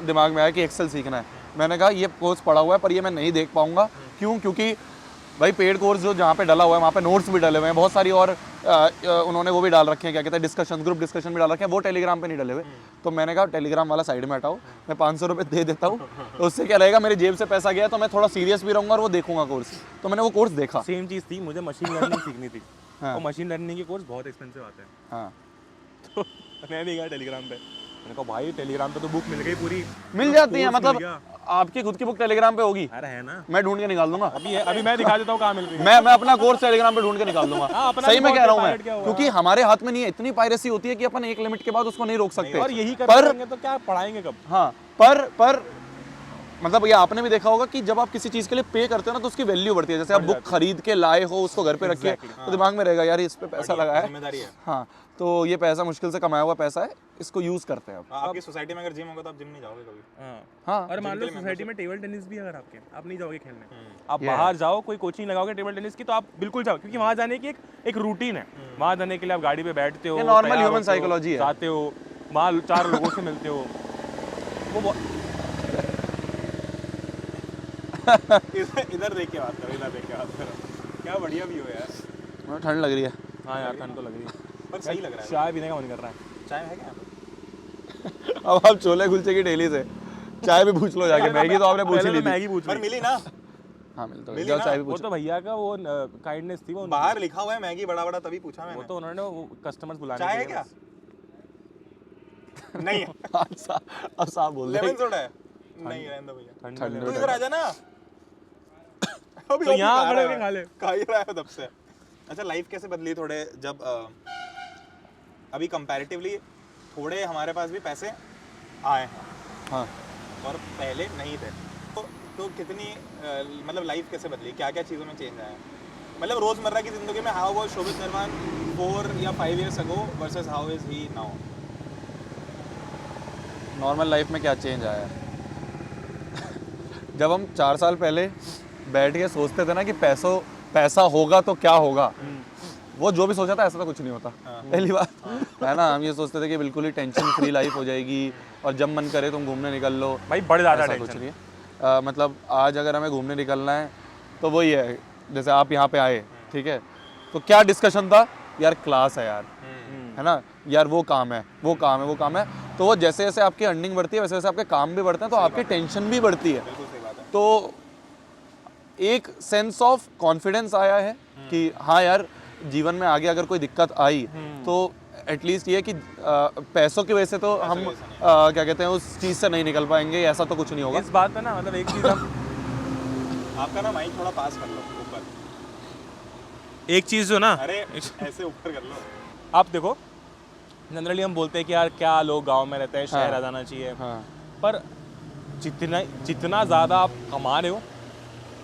दिमाग में आया कि एक्सेल सीखना है। मैंने कहा ये कोर्स पड़ा हुआ है पर ये मैं नहीं देख पाऊंगा। क्यों? क्योंकि भाई पेड कोर्स जो जहाँ पे डला हुआ है वहाँ पे नोट्स भी डले हुए हैं बहुत सारी, और उन्होंने वो भी डाल रखे हैं, क्या कहते हैं, डिस्कशन, ग्रुप डिस्कशन भी डाल रखे हैं, वो टेलीग्राम पे नहीं डले हुए। तो मैंने कहा टेलीग्राम वाला साइड में हटाओ, मैं 500 रुपये दे देता हूँ, तो उससे क्या रहेगा, मेरी जेब से पैसा गया तो मैं थोड़ा सीरियस भी रहूँगा और वो देखूंगा कोर्स। तो मैंने वो कोर्स देखा। सेम चीज़ थी, मुझे मशीन लर्निंग सीखनी थी। हाँ। और मशीन लर्निंग के कोर्स बहुत एक्सपेंसिव आते हैं। हाँ, तो मैं भी गया टेलीग्राम पे, मैंने कहा भाई टेलीग्राम पे तो बुक मिल गई पूरी, मिल जाती है, कोर्स मिल मतलब गया। आपकी खुद की बुक टेलीग्राम पे होगी, अरे है ना, मैं ढूंढ के निकाल दूंगा। अभी मैं दिखा देता हूँ कहाँ मिल रही है। मैं अपना कोर्स टेलीग्राम पे ढूंढ के निकाल दूंगा। हाँ, अपना सही भी में बहुत कह रहा हूँ मैं, pirate किया हुआ है। क्योंकि हमारे हाथ में नहीं है। इतनी पायरेसी होती है कि अपन एक लिमिट के बाद उसको नहीं रोक सकते। और यही पर करेंगे तो क्या पढ़ाएंगे कब। हाँ, पर मतलब ये आपने भी देखा होगा कि जब आप किसी चीज के लिए पे करते हो ना तो उसकी वैल्यू बढ़ती है। जैसे आप बुक खरीद के लाए हो, उसको घर पे रखिए, तो दिमाग में रहेगा यार इस पे पैसा लगा है। जिम्मेदारी है। हाँ, तो ये पैसा मुश्किल से कमाया हुआ पैसा है, इसको यूज करते हैं अब। आपकी सोसाइटी में अगर जिम होगा तो आप जिम नहीं जाओगे कभी। हाँ और मान लो सोसाइटी में टेबल टेनिस भी अगर आपके, आप नहीं जाओगे खेलने, आप ये बाहर जाओ, कोई कोचिंग लगाओगे टेबल टेनिस की, तो आप बिल्कुल जाओ, क्योंकि वहाँ जाने की एक रूटीन है। वहाँ जाने के लिए आप गाड़ी पे बैठते हो, ये normal तैयार human होते हो, psychology है। जाते हो, वहाँ 4 लोगों से मिलते हो, वो इधर देख के बात करो, इधर देख के बात करो। क्या बढ़िया व्यू है यार। ठंड लग रही है। हाँ यार ठंड तो लग रही है, पर सही लग रहा है। चाय पीने का मन कर रहा है। चाय है क्या? अब आप छोले कुलचे की डेली से चाय भी पूछ लो जाके। मैगी तो आपने पूछ ही पहले ली तो थी। मैगी पूछ पर ली। मिली ना। हाँ मिल तो मिली जाओ, ना, चाय भी वो पूछ तो भैया का वो काइंडनेस थी, वो बाहर लिखा हुआ है मैगी बड़ा बड़ा, तभी पूछा वो मैंने। तो उन्होंने वो कस्टमर्स बुलाने चाय के है लिए क्या? बस। नहीं है। अब साफ बोल रहे लेमन सोडा है? नहीं रहने दो भैया। ठंड ठंड तू इधर आ जा ना। अभी तो अभी यहाँ खा खड़े रहा होके है। खा ले। खा ही रहा है तब से। अच्छा लाइफ कैसे बदली थोड़े जब अभी कंपैरेटिवली थोड़े हमारे पास भी पैसे आए हैं हाँ और पहले नहीं थे, तो कितनी मतलब लाइफ कैसे बदली, क्या क्या चीज़ों में चेंज आया? मतलब रोजमर्रा की जिंदगी में हाउ वाज शोभित निर्माण 4 या 5 years ago versus how is he now? Normal life में क्या चेंज आया है? जब हम 4 साल पहले बैठ के सोचते थे ना कि पैसा होगा तो क्या होगा, वो जो भी सोचा था ऐसा तो कुछ नहीं होता। पहली बात है ना, हम ये सोचते थे कि बिल्कुल ही टेंशन फ्री लाइफ हो जाएगी और जब मन करे तुम घूमने निकल लो। भाई बड़े ज़्यादा ऐसा कुछ टेंशन। नहीं है। मतलब आज अगर हमें घूमने निकलना है तो वही है, जैसे आप यहाँ पे आए, ठीक है, तो क्या डिस्कशन था यार, क्लास है यार, है ना यार, वो काम है, वो काम है, वो काम है। तो वो जैसे जैसे आपकी अर्निंग बढ़ती है वैसे वैसे आपके काम भी बढ़ते हैं, तो आपकी टेंशन भी बढ़ती है। बिल्कुल सही बात है। तो एक सेंस ऑफ कॉन्फिडेंस आया है कि हाँ यार, जीवन में आगे अगर कोई दिक्कत आई तो एटलीस्ट ये कि पैसों की वजह से तो हम क्या कहते हैं उस चीज़ से नहीं निकल पाएंगे, ऐसा तो कुछ नहीं होगा। इस बात पे ना, मतलब एक चीज़ हम आपका ना माइक थोड़ा पास कर लो ऊपर। एक चीज़ जो ना, अरे ऐसे ऊपर कर लो। आप देखो, जनरली हम बोलते हैं कि यार क्या लोग गांव में रहते हैं, शहर आ जाना चाहिए। हाँ पर जितना ज़्यादा आप कमा रहे हो,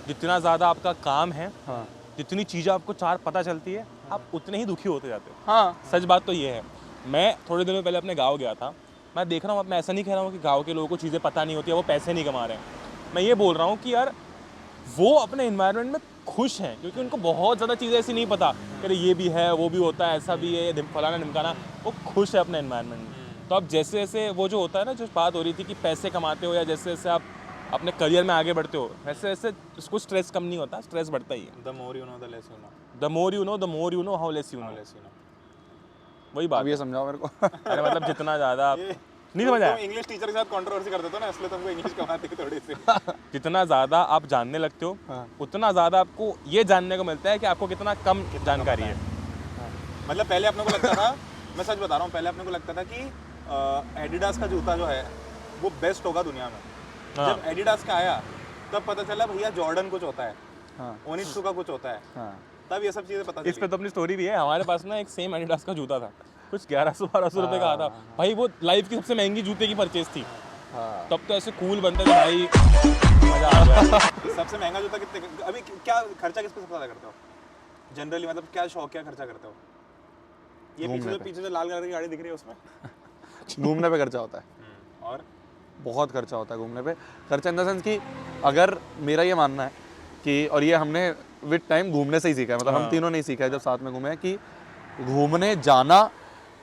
जितना ज़्यादा आपका काम है, हाँ जितनी चीज़ें आपको 4 पता चलती है, आप उतने ही दुखी होते जाते हो। हाँ सच बात तो ये है। मैं थोड़े दिनों पहले अपने गांव गया था, मैं देख रहा हूँ, मैं ऐसा नहीं कह रहा हूँ कि गांव के लोगों को चीज़ें पता नहीं होती है, वो पैसे नहीं कमा रहे हैं। मैं ये बोल रहा हूँ कि यार वो अपने इन्वायरमेंट में खुश हैं, क्योंकि उनको बहुत ज़्यादा चीज़ें ऐसी नहीं पता कि अरे ये भी है, वो भी होता है, ऐसा भी है, फलाना ढिमकाना। वो खुश है अपने इन्वायरमेंट में। तो अब जैसे जैसे वो जो होता है ना, जो बात हो रही थी कि पैसे कमाते हो या जैसे जैसे आप अपने करियर में आगे बढ़ते हो, वैसे वैसे उसको स्ट्रेस कम नहीं होता, स्ट्रेस बढ़ता ही है। The more you know the less you know. The more you know, the more you know, how less you know. वही बात अब ये है। समझाओ मेरे को। अरे मतलब जितना ज़्यादा आप नहीं समझ आया, तुम इंग्लिश टीचर के साथ कंट्रोवर्सी करते हो ना, इसलिए तुमको इंग्लिश कमाते हो थोड़ी सी। जितना ज़्यादा आप जानने लगते हो, उतना ज़्यादा आपको ये जानने को मिलता है कि आपको कितना कम जानकारी है। मतलब पहले अपने को लगता था, मैं सच बता रहा हूँ, पहले अपने को लगता था कि एडिडास का जूता जो है वो बेस्ट होगा दुनिया में। हाँ। जब एडिडास का आया तब पता चला भैया जॉर्डन कुछ होता है, हाँ ओनित्सु का कुछ होता है, हाँ तब ये सब चीज़ें पता इस पे चली। तो अपनी स्टोरी भी है। हमारे पास ना एक सेम एडिडास का जूता था, कुछ 1100-1200 रुपए का आता भाई। वो लाइफ की सबसे महंगी जूते की परचेज थी। हाँ तब तो ऐसे कूल बनते थे भाई, मजा आ गया। सबसे महंगा जूता कितने का? अभी क्या खर्चा किस पे सबसे ज़्यादा करते हो जनरली? मतलब क्या शौक, क्या खर्चा करते हो? ये पीछे जो लाल कलर की गाड़ी दिख रही है उसमें? घूमने पे खर्चा होता है, और बहुत खर्चा होता है घूमने पे। खर्चा इन द सेंस कि अगर मेरा ये मानना है कि, और ये हमने विद टाइम घूमने से ही सीखा है, मतलब हम तीनों नहीं सीखा है जब साथ में घूमे हैं, कि घूमने जाना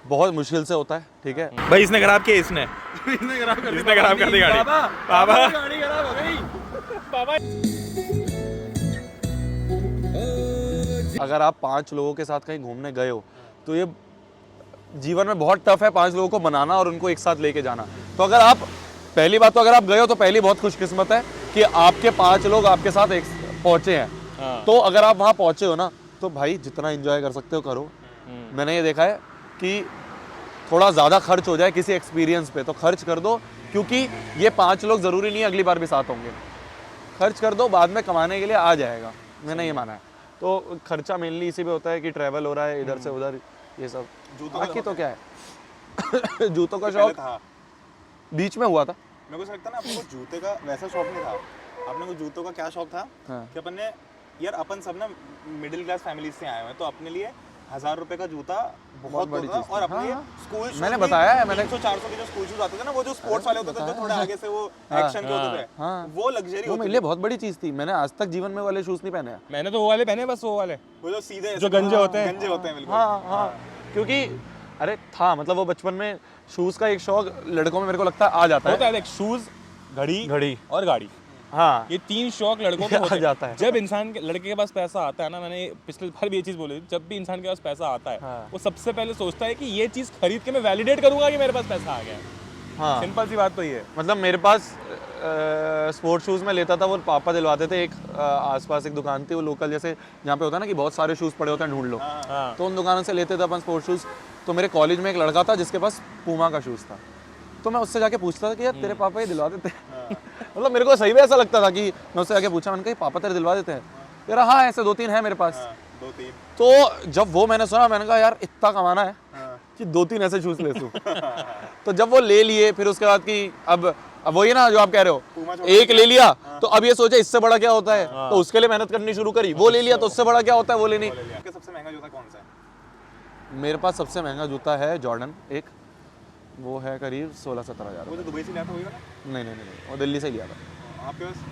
बहुत मुश्किल से होता है, ठीक है। भाई इसने खराब किया, इसने खराब कर दी गाड़ी। बाबा गाड़ी खराब हो गई बाबा। अगर आप 5 लोगों के साथ कहीं घूमने गए हो तो ये जीवन में बहुत टफ है 5 लोगों को बनाना और उनको एक साथ लेके जाना। तो अगर आप, पहली बात तो अगर आप गए हो तो पहली बहुत खुशकिस्मत है कि आपके 5 लोग आपके साथ एक पहुंचे हैं। तो अगर आप वहाँ पहुंचे हो ना, तो भाई जितना एंजॉय कर सकते हो करो। मैंने ये देखा है कि थोड़ा ज़्यादा खर्च हो जाए किसी एक्सपीरियंस पे तो खर्च कर दो, क्योंकि ये 5 लोग ज़रूरी नहीं है अगली बार भी साथ होंगे। खर्च कर दो, बाद में कमाने के लिए आ जाएगा। मैंने ये माना है। तो खर्चा मेनली इसी पे होता है कि ट्रैवल हो रहा है इधर से उधर, ये सब। बाकी तो क्या है जूतों का शौक था, बीच में हुआ था। मेरे को ऐसा लगता है ना, अपने को जूते का वैसा शौक नहीं था। अपने को जूतों का क्या शौक था हाँ। कि अपन ने, यार अपन सब ना मिडिल क्लास फैमिली से आए हुए हैं, तो अपने लिए 1000 रुपए का जूता बहुत बड़ी होता चीज़ और थी। अपने हाँ, स्कूल मैंने बताया है, मैंने 300-400 के जो स्कूल शूज आते थे ना, वो जो स्पोर्ट्स वाले होते थे जो थोड़े आगे से वो एक्शन के होते थे, हाँ। वो लग्जरी वो होती मेरे लिए बहुत बड़ी चीज़ थी। मैंने आज तक जीवन में वाले शूज़ नहीं पहने हैं। मैंने तो वो वाले पहने, बस वो वाले वो जो सीधे जो गंजे होते हैं बिल्कुल। हाँ, क्योंकि अरे था मतलब वो बचपन में शूज़ का एक शौक लड़कों में मेरे को लगता है आ जाता होता है। है देख, शूज, घड़ी घड़ी, और गाड़ी, हाँ, ये 3 शौक लड़कों के ये आ होते हैं। जाता है। जब इंसान के लड़के के पास पैसा आता है ना, मैंने पिछले बार भी ये चीज़ बोली थी, जब भी इंसान के पास पैसा आता है हाँ। वो सबसे पहले सोचता है कि ये चीज़ खरीद के मैं वैलिडेट करूंगा कि मेरे पास पैसा आ गया है। हाँ। सिंपल सी बात तो ये है। मतलब मेरे पास स्पोर्ट्स शूज़ में लेता था, वो पापा दिलवाते थे। एक आसपास एक दुकान थी वो लोकल, जैसे जहाँ पे होता है ना कि बहुत सारे शूज़ पड़े होते हैं, ढूंढ लो, हाँ। तो उन दुकानों से लेते थे अपन स्पोर्ट्स शूज़। तो मेरे कॉलेज में एक लड़का था जिसके पास पूमा का शूज़ था, तो मैं उससे जाके पूछता था कि यार तेरे पापा ये दिलवा देते हैं। मतलब मेरे को सही में ऐसा लगता था कि मैं उससे जाके पूछा, मैंने कहा पापा तेरे दिलवा देते हैं? तेरा हाँ ऐसे 2-3 है मेरे पास। 2-3 तो जब वो मैंने सुना, मैंने कहा यार इतना कमाना है कि 2-3 ऐसे शूज़ ले लूं। तो जब वो ले लिए, फिर उसके बाद कि अब वही ना जो आप कह रहे हो, एक ले लिया तो अब ये सोचा इससे बड़ा क्या होता है, तो उसके लिए मेहनत करनी शुरू करी। वो ले लिया तो उससे बड़ा क्या होता है, वो ले नहीं। आपके सबसे महंगा जूता कौन सा है? मेरे पास सबसे महंगा जूता है जॉर्डन एक, वो है करीब 16-17 हज़ार। वो जो दुबई से लिया था वही वाला? नहीं, वो दिल्ली से लिया था। आपके पास?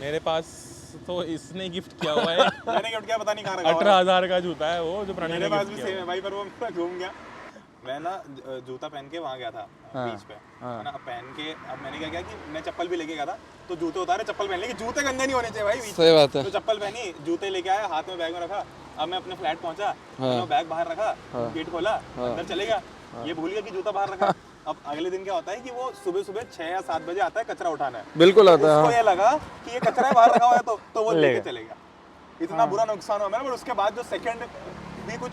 मेरे पास तो इसने गिफ्ट किया हुआ है। मैंने गिफ्ट किया पता नहीं कहाँ रखा हुआ है। 18,000 का जूता है वो, जो प्रणय मेरे ने पास गिफ्ट भी किया सेम है भाई, पर वो मैं घूम गया। मैं ना जूता पहन के वहाँ गया था बीच पे, है ना। अब पहन के अब मैंने क्या किया कि मैं चप्पल भी लेके गया था, तो जूते उतारे, चप्पल पहन ली कि जूते गंदे नहीं होने चाहिए भाई बीच। सही बात है। तो चप्पल पहनी, जूते लेके आया, हाथ में बैग में रखा। अब मैं अपने फ्लैट पहुंचा, मैंने बैग बाहर रखा, गेट खोला, अंदर चले गया, ये भूल गया कि जूता बाहर रखा। अब अगले दिन क्या होता है कि वो सुबह 6 या 7 बजे आता है कचरा उठाना है। बिल्कुल आता है। उसको ये लगा कि ये कचरा है बाहर रखा हुआ है, तो वो लेके चले गया। इतना बुरा नुकसान हुआ मेरा। बट उसके बाद जो सेकंड भी कुछ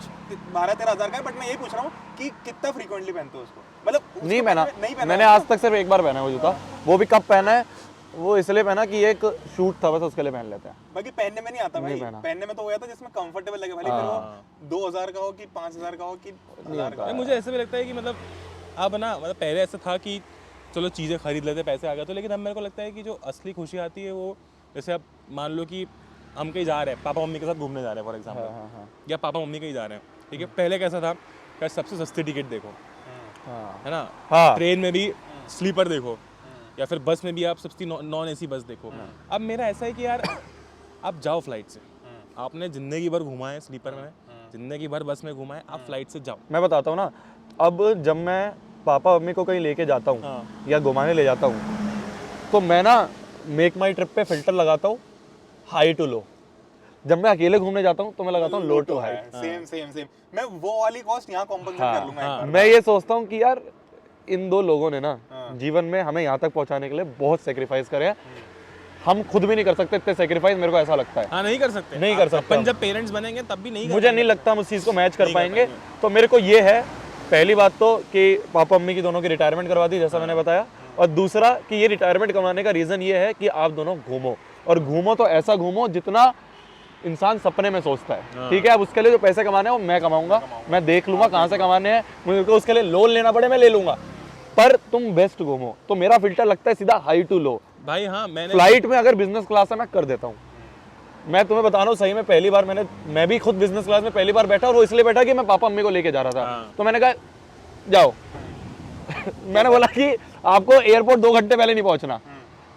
12-13 हज़ार का है, बट मैं यही पूछ रहा हूँ कि कितना फ्रीक्वेंटली पहनते हो उसको? मतलब नहीं पहना, मैंने आज तक सिर्फ एक बार पहना है वो जूता। वो भी कब पहना है, वो इसलिए पहना कि एक शूट था बस, उसके लिए पहन लेते हैं। बाकी पहनने में नहीं आता भाई। पहना। पहनने में तो वो आता जिसमें कंफर्टेबल लगे, भले फिर वो 2000 का हो कि 5000 का हो कि 1000 का हो। मुझे ऐसे भी लगता है कि मतलब अब ना, मतलब पहले ऐसा था कि चलो चीज़ें खरीद लेते, पैसे आ गए तो, लेकिन अब मेरे को लगता है कि जो असली खुशी आती है वो, जैसे अब मान लो कि हम कहीं जा रहे हैं, पापा मम्मी के साथ घूमने जा रहे हैं फॉर एग्जाम्पल, या पापा मम्मी कहीं जा रहे हैं, ठीक है। पहले कैसा था कि सबसे सस्ती टिकट देखो, है ना, ट्रेन में भी स्लीपर देखो, या फिर बस में भी आप सस्ती नॉन एसी बस देखो। अब मेरा ऐसा है कि यार आप जाओ फ्लाइट से, आपने जिंदगी भर घुमा है स्लीपर में, जिंदगी भर बस में घुमा है, आप फ्लाइट से जाओ। मैं बताता हूँ ना, अब जब मैं पापा मम्मी को कहीं लेके जाता हूँ या घुमाने ले जाता हूँ, तो मैं ना मेक माई ट्रिप पे फिल्टर लगाता हूँ हाई टू लो। जब मैं अकेले घूमने जाता हूँ तो मैं लगाता हूँ लो टू हाई। सेम मैं वो वाली कॉस्ट यहाँ कॉम्पनसेट कर लूंगा एक बार। मैं ये सोचता हूँ कि यार इन दो लोगों ने ना जीवन में हमें यहाँ तक पहुँचाने के लिए बहुत सेक्रीफाइस करे हैं। हम खुद भी नहीं कर सकते इतने सेक्रीफाइस, मेरे को ऐसा लगता है। हाँ, नहीं कर सकते, नहीं कर सकते। अपन जब पेरेंट्स बनेंगे तब भी नहीं, मुझे नहीं लगता हम उस चीज़ को मैच कर पाएंगे। तो मेरे को ये है, पहली बात तो कि पापा मम्मी की दोनों की रिटायरमेंट करवा दी, जैसा मैंने बताया, और दूसरा कि ये रिटायरमेंट करवाने का रीज़न ये है कि आप दोनों घूमो, और घूमो तो ऐसा घूमो जितना इंसान सपने में सोचता है। ठीक है, अब उसके लिए जो पैसे कमाने हैं वो मैं कमाऊंगा, मैं देख लूंगा कहाँ से कमाने हैं, मुझे उसके लिए लोन लेना पड़े मैं ले लूंगा, पर तुम बेस्ट घूमो। तो मेरा फिल्टर लगता है सीधा हाई टू लो भाई। हाँ, मैंने फ्लाइट में अगर बिजनेस क्लास है मैं कर देता हूँ। मैं तुम्हें बता रहा हूँ सही में, पहली बार मैं भी खुद बिजनेस क्लास में पहली बार बैठा, और वो इसलिए बैठा कि मैं पापा मम्मी को लेके जा रहा था। तो मैंने कहा जाओ मैंने बोला कि आपको एयरपोर्ट 2 घंटे पहले नहीं पहुंचना,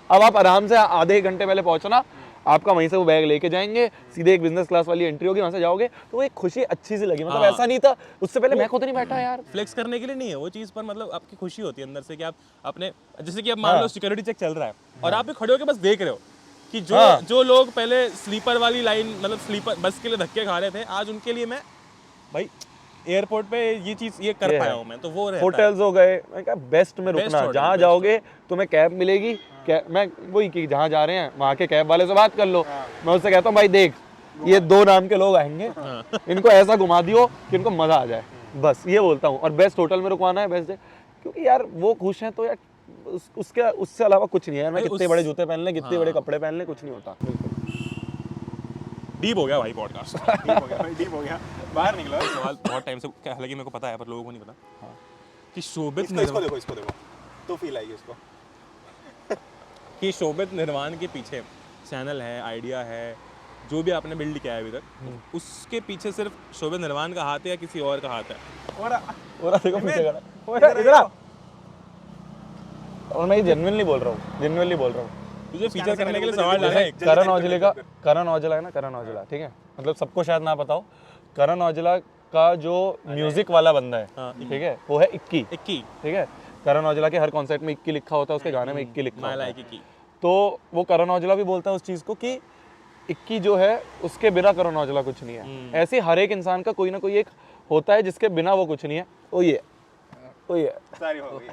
अब आप आराम से आधे 1 घंटे पहले पहुंचना, आपका वहीं से वो बैग लेके जाएंगे, सीधे एक बिजनेस क्लास वाली एंट्री होगी, वहां से जाओगे। तो वो एक खुशी अच्छी सी लगी। मतलब ऐसा नहीं था उससे पहले मैं खुद नहीं बैठा यार, फ्लेक्स करने के लिए नहीं है वो चीज़, पर मतलब आपकी खुशी होती है अंदर से कि आप अपने, जैसे कि अब मान लो सिक्योरिटी चेक चल रहा है और आप भी खड़े होकर बस देख रहे हो कि जो लोग पहले स्लीपर वाली लाइन, मतलब स्लीपर बस के लिए धक्के खा रहे थे, आज उनके लिए मैं भाई एयरपोर्ट पे ये चीज ये कर पाया हूँ मैं। तो वो होटल्स हो गए, मैं क्या बेस्ट में रुकना, जहाँ जाओगे तुम्हें कैब मिलेगी, मैं वही कि जहाँ जा रहे हैं वहाँ के कैब वाले से बात कर लो। मैं उससे कहता हूँ भाई देख ये 2 नाम के लोग आएंगे, इनको ऐसा घुमा दियो कि इनको मजा आ जाए, बस ये बोलता हूँ। और बेस्ट होटल में रुकवाना है, बेस्ट है, क्योंकि यार वो खुश हैं तो यार उससे अलावा कुछ नहीं है। मैं कितने बड़े जूते पहन लें, कितने बड़े कपड़े पहन लें, कुछ नहीं होता। डीप हो गया भाई पॉडकास्ट। डीप हो गया, बाहर निकला सवाल बहुत टाइम से, हालांकि मेरे को पता है पर लोगों को नहीं पता कि शोभित इसको देखो तो फील आएगी इसको कि शोभित निर्वाण के पीछे चैनल है, आइडिया है, जो भी आपने बिल्ड किया है अभी तक उसके पीछे सिर्फ शोभित निर्वाण का हाथ है या किसी और का हाथ है? और देखो पीछे खड़ा ओए इधर आ। और मैं ये जेन्युइनली बोल रहा हूँ तुझे फीचर करने के लिए सवाल डाला है। करण औजला है ना, करण औजला, ठीक है, मतलब सबको शायद ना पता हो, करण औजला का जो म्यूजिक वाला बंदा है, ठीक है, वो है इक्की, ठीक है। करण औजला के हर कॉन्सर्ट में इक्की लिखा होता है, उसके गाने में इक्की लिखा होता है। तो वो करण औजला भी बोलता है उस चीज को कि इक्की जो है उसके बिना करण औजला कुछ नहीं है। ऐसे हर एक इंसान का कोई ना कोई एक होता है जिसके बिना वो कुछ नहीं है। वो ये सारी हो गई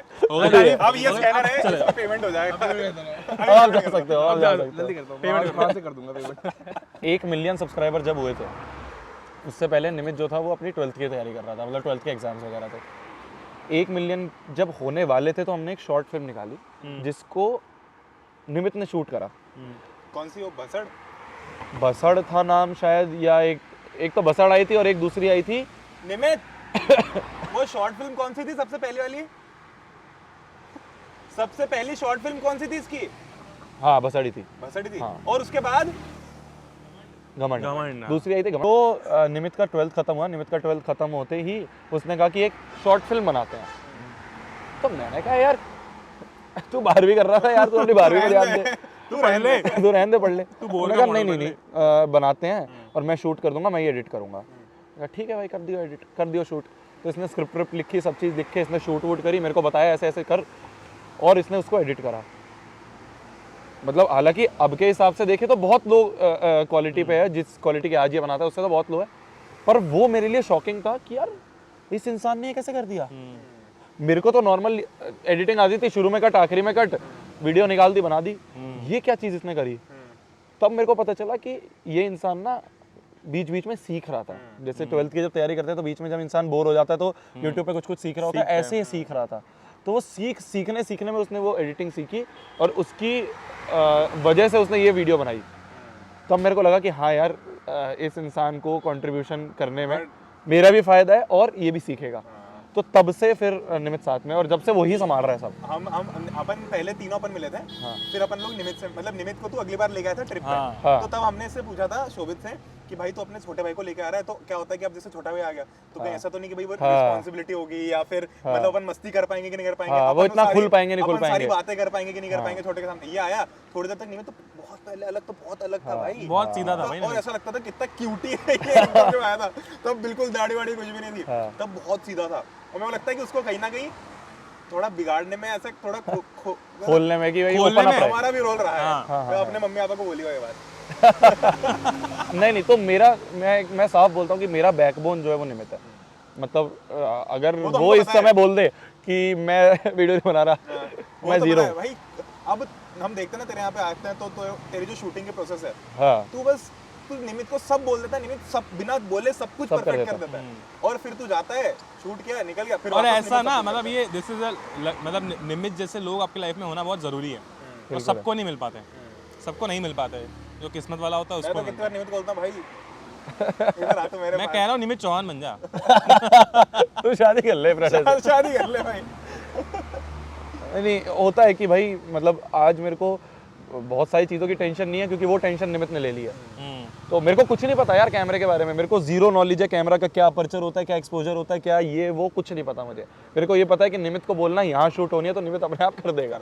है। अब ये स्कैनर है, इसका पेमेंट हो जाएगा। आप जा सकते हो, आप जा सकते हो। जल्दी करता हूँ, पेमेंट कहाँ से कर दूंगा पेमेंट। 1 मिलियन सब्सक्राइबर जब हुए थे, उससे पहले निमित जो था वो अपनी 12th की तैयारी कर रहा था, मतलब 12th के एग्जाम्स वगैरह थे। 1 मिलियन जब होने वाले थे तो हमने एक शॉर्ट फिल्म निकाली जिसको निमित ने शूट करा। कौन सी वो बसड़ था नाम शायद, या एक तो बसड़ आई थी और एक दूसरी आई थी निमित। वो शॉर्ट फिल्म कौन सी थी सबसे पहली वाली? सबसे पहली शॉर्ट फिल्म कौन सी थी इसकी? हाँ बसड़ी थी। हाँ। और उसके बाद घमंड दूसरी आई थी घमंड। तो निमित का 12th खत्म हुआ। निमित का 12th खत्म होते ही उसने कहा कि एक शॉर्ट फिल्म बनाते हैं। तो मैंने कहा यार तू 12वीं कर रहा था यार, तू अपनी 12वीं को ध्यान दे, तू रहने दे पढ़ ले। तू बोल रहा नहीं बनाते हैं और मैं शूट कर दूंगा, मैं ये एडिट करूंगा। ठीक है भाई, कर दियो एडिट, कर दियो शूट। तो इसने स्क्रिप्ट लिखी, सब चीज़ लिखी, इसने शूट वूट करी, मेरे को बताया ऐसे ऐसे कर, और इसने उसको एडिट करा। मतलब हालांकि अब के हिसाब से देखे तो बहुत लो क्वालिटी पे है, जिस क्वालिटी के आज ये बनाता है उससे तो बहुत लो है, पर वो मेरे लिए शॉकिंग था कि यार इस इंसान ने ये कैसे कर दिया। मेरे को तो नॉर्मल एडिटिंग आती थी, शुरू में कट, आखिरी में कट, वीडियो निकाल दी, बना दी। ये क्या चीज़ इसने करी। तब मेरे को पता चला कि ये इंसान ना बीच बीच में सीख रहा था। जैसे 12th की जब तैयारी करते हैं तो बीच में जब इंसान बोर हो जाता है तो यूट्यूब पे कुछ सीख रहा होता है, ऐसे ही सीख रहा था। तो वो सीखने में उसने वो एडिटिंग सीखी और उसकी वजह से उसने ये वीडियो बनाई। तब मेरे को लगा कि हाँ यार इस इंसान को कंट्रीब्यूशन करने में मेरा भी फायदा है और ये भी सीखेगा। तो तब से फिर निमित साथ में, और जब से वही संभाल रहा है सब। हम अपन पहले तीनों अपन मिले थे। फिर अपन लोग निमित से, मतलब निमित को तू अगली बार ले गया था ट्रिप पे। तो तब हमने इससे पूछा था शोभित से कि भाई तो अपने छोटे भाई को लेके आ रहा है, तो क्या होता है कि अब जैसे छोटा भाई आ गया तो कहीं ऐसा तो नहीं कि भाई वो रिस्पांसिबिलिटी होगी या फिर मतलब अपन मस्ती कर पाएंगे कि नहीं कर पाएंगे, वो इतना खुल पाएंगे नहीं खुल पाएंगे, सारी बातें कर पाएंगे कि नहीं कर पाएंगे छोटे के सामने। ये आया थोड़ी देर तक निमित तो बहुत पहले अलग, तो बहुत अलग था भाई, बहुत सीधा था भाई, और ऐसा लगता था कितना क्यूटी है ये जो आया था। तब बिल्कुल दाढ़ी वाड़ी कुछ भी नहीं थी, तब बहुत सीधा था। और मेरे को लगता है कि उसको कहीं ना कहीं थोड़ा बिगाड़ने में, ऐसे थोड़ा खोलने में कि भाई हमारा भी रोल रहा है। मैं अपने मम्मी पापा को बोली हुई बात नहीं तो मेरा, मैं साफ बोलता हूँ कि मेरा बैकबोन जो है वो निमित है। मतलब अगर वो इस समय बोल दे कि मैं वीडियो नहीं बना रहा, मैं जीरो भाई। अब हम देखते हैं ना तेरे यहाँ पे आते हैं तो तेरी जो शूटिंग के प्रोसेस है, तू निमित को सब बोल देता है, निमित सब बिना बोले सब कुछ परफेक्ट कर देता है, और फिर तू जाता है शूट किया निकल गया फिर। और ऐसा ना मतलब ये दिस इज मतलब निमित जैसे लोग आपकी लाइफ में होना बहुत जरूरी है, और सबको नहीं मिल पाते, सबको नहीं मिल पाते। जो किस्मत वाला होता है उसको। मैं तो कितनी बार निमित बोलता हूं भाई इधर आ तो मेरे। मैं कह रहा हूं निमित चौहान बन जा। तू शादी कर ले ब्रदर, शादी कर ले भाई। नहीं होता है कि भाई मतलब आज मेरे को बहुत सारी चीज़ों की टेंशन नहीं है, क्योंकि वो टेंशन निमित ने ले ली है। तो मेरे को कुछ नहीं पता यार कैमरे के बारे में, मेरे को जीरो नॉलेज है कैमरा का, क्या अपर्चर होता है, क्या एक्सपोजर होता है, क्या ये वो कुछ नहीं पता मुझे। मेरे को ये पता है कि निमित को बोलना यहाँ शूट होनी है तो निमित अपने आप कर देगा।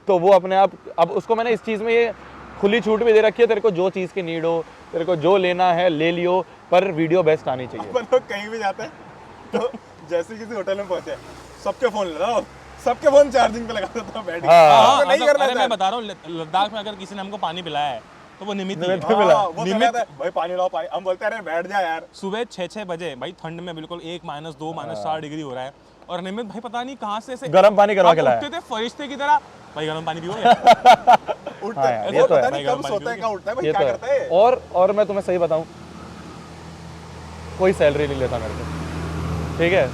तो वो अपने आप, अब उसको मैंने इस चीज़ में ये खुली छूट भी दे रखी है, तेरे को जो चीज़ की नीड हो, तेरे को जो लेना है ले लियो, पर वीडियो बेस्ट आनी चाहिए। अपन लोग कहीं भी जाते हैं तो जैसे किसी होटल में पहुंचे सबके फोन लगाओ, सबके फोन चार्जिंग पे लगा देता हूं बैठ के। नहीं करना है। मैं बता रहा हूं लद्दाख में अगर किसी ने हमको पानी पिलाया है तो वो निमित है। वो निमित है भाई, पानी लाओ पानी, हम बोलते हैं अरे बैठ जा यार। सुबह 6 बजे भाई ठंड में बिल्कुल 1 - 2 - 4 डिग्री हो रहा है, और निमित भाई पता नहीं कहाँ से गर्म पानी करवा के लाया। उठते थे फरिश्ते की तरह, भाई गर्म पानी पियोगे? उठते हैं, ये पता नहीं कब सोता है कब उठता है भाई, क्या करता है। और मैं तुम्हें सही बताऊं, कोई सैलरी नहीं लेता मेरे को, ठीक है,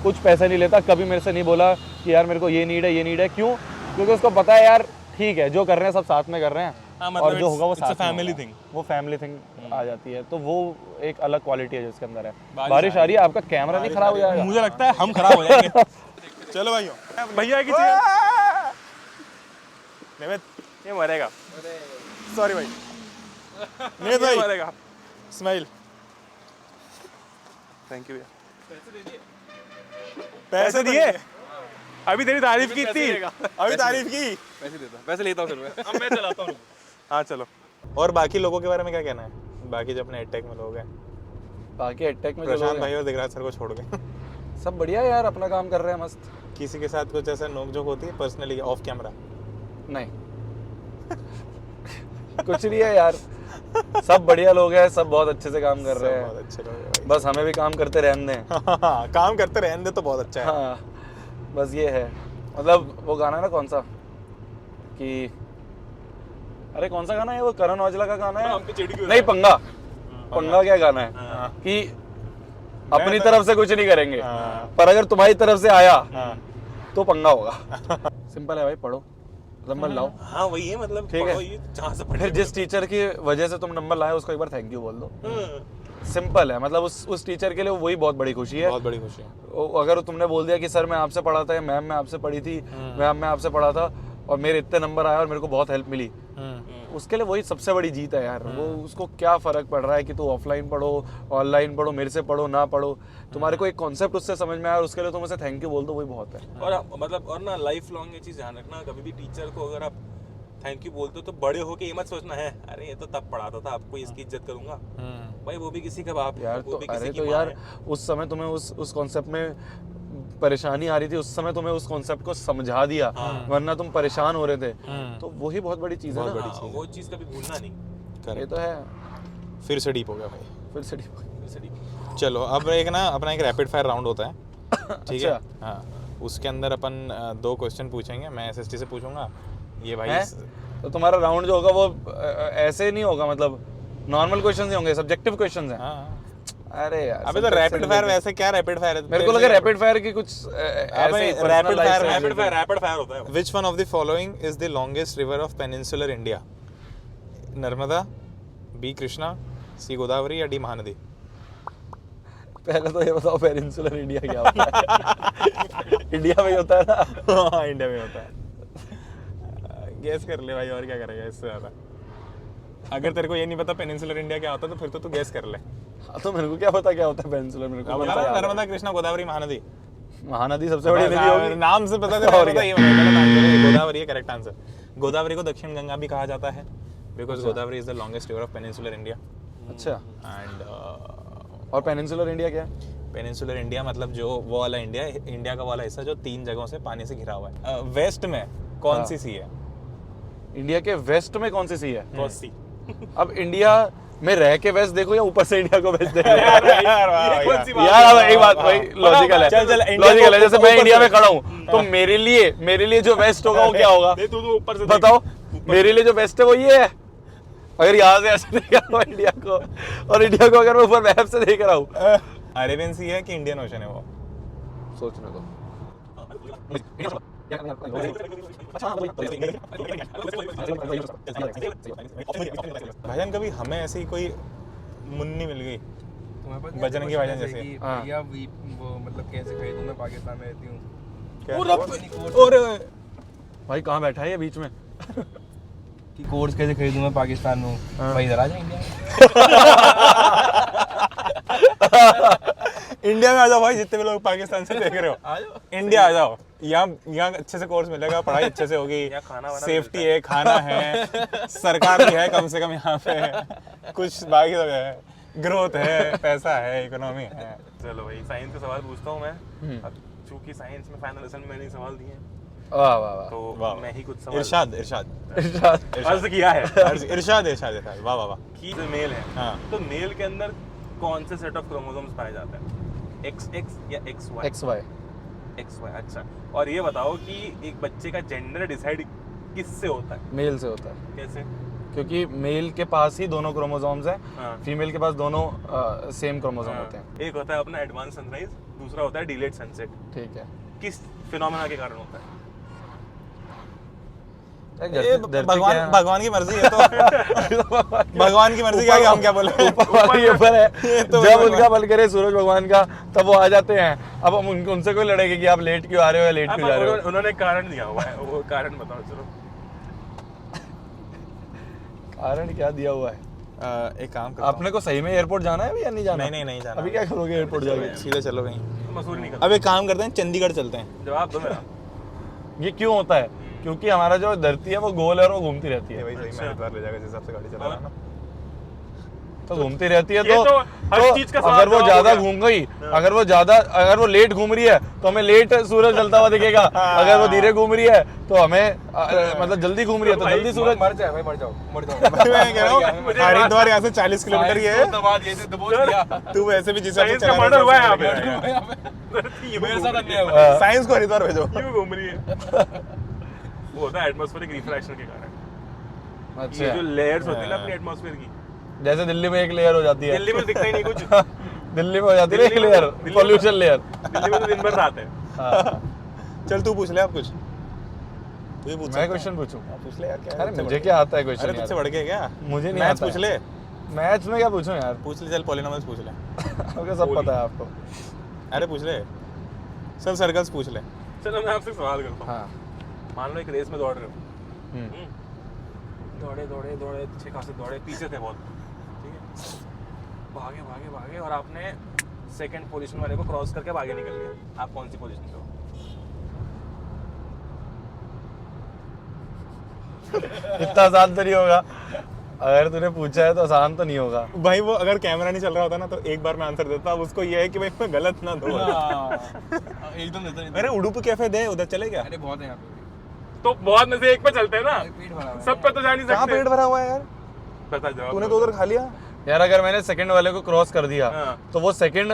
कुछ पैसे नहीं लेता। कभी मेरे से नहीं बोला कि यार मेरे को ये नीड है। क्यों? क्योंकि उसको पता है यार ठीक है जो कर रहे हैं सब साथ में कर रहे हैं, और जो होगा वो साथ में फैमिली थिंग, वो फैमिली थिंग आ जाती है। तो वो एक अलग क्वालिटी है जो इसके अंदर है। बारिश आ रही है, आपका कैमरा नहीं खराब हो जाएगा? मुझे लगता है हम खराब हो जाएंगे। चलो भाइयों, भैया की चीज निमित ये मरेगा। सॉरी भाई। नहीं भाई स्माइल थैंक यू पैसे दिए अभी तेरी तारीफ की थी अभी तारीफ की। पैसे लेता हूँ फिर मैं अब मैं चलाता हूँ। हाँ चलो और बाकी लोगों के बारे में क्या कहना है, बाकी जो अपने अटैक में लोग हैं, बाकी अटैक में प्रशांत भाई और दिगराज सर को छोड़ के? सब बढ़िया यार, अपना काम कर रहे हैं मस्त। किसी के साथ कुछ ऐसा नोकझोंक होती है पर्सनली ऑफ कैमरा? नहीं कुछ नहीं है यार, सब बढ़िया लोग हैं, सब बहुत अच्छे से काम कर रहे बहुत हैं। अच्छे लोग हैं भाई। बस हमें भी काम करते रहने दें। काम करते रहने दे तो बहुत अच्छा है। हाँ बस ये है। मतलब वो गाना है ना कौन सा कि, अरे कौन सा गाना है वो, करण औजला का गाना है? हम पे चिढ़ क्यों नहीं, पंगा। पंगा क्या गाना है कि अपनी तरफ से कुछ नहीं करेंगे, पर अगर तुम्हारी तरफ से आया तो पंगा होगा। सिंपल है भाई, पढ़ो, नंबर लाओ। हाँ वही है, मतलब ठीक है। पढ़ो ये जहाँ से फिर जिस टीचर की वजह से तुम नंबर लाए उसको एक बार थैंक यू बोल दो। सिंपल है, मतलब उस टीचर के लिए वही बहुत बड़ी खुशी है। बहुत बड़ी खुशी है। अगर तुमने बोल दिया कि सर मैं आपसे पढ़ा था, या मैम मैं आपसे पढ़ी थी, मैम मैं आपसे पढ़ा था और मेरे इतने नंबर आए और मेरे को बहुत हेल्प मिली, उसके लिए वही सबसे बड़ी जीत है यार। वो उसको क्या फर्क पड़ रहा है कि तू ऑफलाइन पढ़ो, ऑनलाइन पढ़ो, मेरे से पढ़ो, ना पढ़ो, तुम्हारे को एक कॉन्सेप्ट उससे समझ में आया और उसके लिए तुम उसे थैंक यू बोल दो, वही बहुत है। और मतलब और ना लाइफ लॉन्ग ये चीज़ ध्यान रखना, कभी भी टीचर को अगर आप थैंक यू बोलते हो तो बड़े होके ये मत सोचना है अरे ये तो तब पढ़ाता था, आपको इसकी इज्जत करूंगा। भाई वो भी किसी का बाप है, यार वो तो भी किसी अरे की तो माँ यार है। उस समय तुम्हें उस कॉन्सेप्ट में परेशानी आ रही थी, उस समय तुम्हें उस कॉन्सेप्ट को समझा दिया, वरना तुम परेशान हो रहे थे, तो वही बहुत बड़ी चीज है ना। हाँ, वो चीज़ कभी भूलना नहीं। ये तो है। फिर से डीप हो गया भाई। फिर से चलो अब एक ना अपना एक रैपिड फायर राउंड होता है, ठीक है? अच्छा। हाँ, उसके अंदर अपन 2 क्वेश्चन पूछेंगे, मैं SST से पूछूंगा, ये भाई हैं? तो तुम्हारा राउंड जो होगा वो ऐसे नहीं होगा, मतलब नॉर्मल क्वेश्चंस नहीं होंगे, सब्जेक्टिव क्वेश्चंस हैं। हाँ। अरे यार अबे तो रैपिड फायर वैसे क्या रैपिड फायर है? मेरे को लगा रैपिड फायर की कुछ ऐसे रैपिड फायर रैपिड फायर होता है। Which one of the following is the longest river of peninsular India? Narmada, B Krishna, C Godavari या D महानदी? पहले तो ये बताओ पेनिनसुलर इंडिया क्या होता है? इंडिया में ही होता है ना? हाँ इंडिया में होता है। गेस कर ले भाई, और क्या करेगा इससे ज्यादा? अगर तेरे को ये नहीं पता पेनिनसुलर इंडिया क्या होता तो फिर तो तू गेस कर ले। हाँ, तो मेरे को क्या पता क्या होता है पेनिनसुलर, मेरे को पता है। नर्मदा, कृष्णा, गोदावरी, महानदी। महानदी सबसे बड़ी नदी होगी। नाम से पता चला, पता ये गलत आंसर है, गोदावरी है करेक्ट आंसर। गोदावरी को दक्षिण गंगा भी कहा जाता है because Godavari is the longest river of peninsular India. अच्छा, एंड और पेनिनसुलर इंडिया क्या है? पेनिनसुलर इंडिया मतलब जो वो वाला इंडिया का वाला हिस्सा जो 3 जगहों से पानी से घिरा हुआ है। वेस्ट में कौन सी सी है? इंडिया के वेस्ट में कौन सी सी है? कौन सी? अब इंडिया में रह के वेस्ट देखो या ऊपर से इंडिया को वेस्ट देखो? यार यार अब एक बात भाई लॉजिकल है, लॉजिकल है। जैसे मैं इंडिया में खड़ा हूँ तो मेरे लिए जो वेस्ट होगा वो क्या होगा? तू तो ऊपर से बताओ, मेरे लिए जो वेस्ट है वो ये है। अगर यहाँ से ऐसे देख रहा हूँ इंडिया को, और इंडिया को अगर मैं ऊपर मैप से देख रहा हूँ, अरेबियन सी है कि इंडियन ओशन है वो? सोचने दो। भाईजान कभी हमें ऐसी कोई मुन्नी मिल गई बजरंगी भाईजान जैसे? भैया वो मतलब कैसे खरीदूं, मैं पाकिस्तान में रहती हूँ। और भाई कहाँ बैठा है ये बीच में? कि कोर्स कैसे खरीदूं मैं पाकिस्तान में हूँ। भाई इधर आ जाए इंडिया में। इंडिया में आ जाओ भाई, जितने भी लोग पाकिस्तान से देख रहे हो इंडिया आ जाओ। यहाँ अच्छे से कोर्स मिलेगा, पढ़ाई अच्छे से होगी, सेफ्टी है, खाना है, सरकार भी है कम से कम यहाँ पे, कुछ बाकी सब है, ग्रोथ है, पैसा है, इकोनॉमी है। चलो भाई साइंस का सवाल पूछता हूँ मैं। अब चूंकि साइंस में फाइनल लेसन में मैंने सवाल दिए हैं वाह वाह वाह, तो वाह। मैं ही कुछ सवाल इरशाद अर्ज किया है इरशाद वाह वाह वाह। कि जो मेल है, हाँ। तो मेल के अंदर कौन से सेट ऑफ क्रोमोसोम्स पाए जाते हैं? XX या XY? XY। XY, अच्छा। और ये बताओ कि एक बच्चे का जेंडर डिसाइड किससे होता है? मेल से होता है, कैसे? क्योंकि मेल के पास ही दोनों क्रोमोसोम्स हैं, हाँ। फीमेल के पास दोनों सेम क्रोमोसोम होते हैं। एक होता है अपना एडवांस सनराइज, दूसरा होता है डिलेड सनसेट। ठीक है। किस फिनोमेना के कारण होता है? ये भगवान की मर्जी है तो भगवान की मर्जी क्या है, हम क्या बोले? ऊपर है, तो जब उनका बल करे सूरज भगवान का तब वो आ जाते हैं। अब हम उनसे कोई लड़ेंगे कि आप लेट क्यों आ रहे हो या लेट क्यों जा रहे हो? उन्होंने कारण दिया हुआ है, वो कारण बताओ। चलो कारण क्या दिया हुआ है? एक काम करता आपने को सही में एयरपोर्ट जाना है अभी या नहीं जाना? नहीं जाना। अभी क्या करोगे एयरपोर्ट जाके? सीधे चलो कहीं। मसूरी निकल। अब एक काम करते हैं, चंडीगढ़ चलते हैं। जवाब दो मेरा। ये क्यों होता है? क्योंकि हमारा जो धरती है वो गोल है और वो घूमती रहती है। भाई सही में हरिद्वार ले जाएगा जिस हिसाब से गाड़ी चला रहा है ना। तो घूमती रहती है ये तो हर चीज का सवाल अगर वो जवाब ज्यादा हो गया। घूम गई, अगर वो लेट घूम रही है तो हमें लेट सूरज जलता हुआ दिखेगा। अगर वो धीरे घूम रही है तो हमें मतलब जल्दी घूम रही है तो जल्दी सूरज मर जाए भाई, मर जाओ मर जाओ। मैं कह रहा हूँ हरिद्वार यहाँ से 40 किलोमीटर ही है। तू वैसे भी जिस हिसाब से साइंस का चला मर्डर हुआ है यहाँ पे। पे मेरे साथ अन्याय हुआ है। साइंस को हरिद्वार भेजो। क्यों घूम रही है? वो होता है एटमॉस्फेरिक रिफ्रैक्शन के कारण। अच्छा, ये जो लेयर्स होती है ना अपनी एटमॉस्फेयर की, जैसे दिल्ली में एक लेयर हो जाती है। दिल्ली में दिखता ही नहीं कुछ। दिल्ली में हो जाती है एक लेयर, पॉल्यूशन लेयर। दिल्ली में तो दिन भर रात है। चल तू पूछ ले आप कुछ। तू ही पूछ। मैं क्वेश्चन पूछूं? पूछ ले यार क्या। अरे मुझे क्या आता है क्वेश्चन? अरे तुझसे बढ़ के क्या? मुझे नहीं मैथ्स आता पूछ है। ले। मैथ्स में क्या पूछूं यार? पूछ ले चल, पॉलिनोमियल्स पूछ ले। आपको सब पता है आपको। अरे पूछ ले चल, सर्कल्स पूछ ले। चलो मैं आपसे सवाल करता हूँ। हाँ। मान लो एक रेस में दौड़ रहे हो, हम्म। दौड़े अच्छे खासे दौड़े, पीछे थे बहुत, ठीक है, भागे और आपने सेकंड पोजीशन वाले को क्रॉस करके आगे निकल गया। आप कौन सी पोजीशन पे हो? इतना आसान तो नहीं होगा। अगर तूने पूछा है तो आसान तो नहीं होगा। भाई वो अगर कैमरा नहीं चल रहा होता ना तो एक बार मैं आंसर देता। अब उसको ये है कि भाई मैं गलत ना दो। एकदम देता नहीं। अरे उडुप कैफे दे, उधर चले क्या? अरे बहुत है यहाँ पे। तो बहुत में से एक पे चलते हैं ना, पेट भरा हुआ है। सब पे तो जा नहीं कहाँ सकते। पेट भरा हुआ है यार? बता जवाब। तूने तो उधर खा लिया। यार अगर मैंने सेकंड वाले को क्रॉस कर दिया हाँ। तो वो सेकंड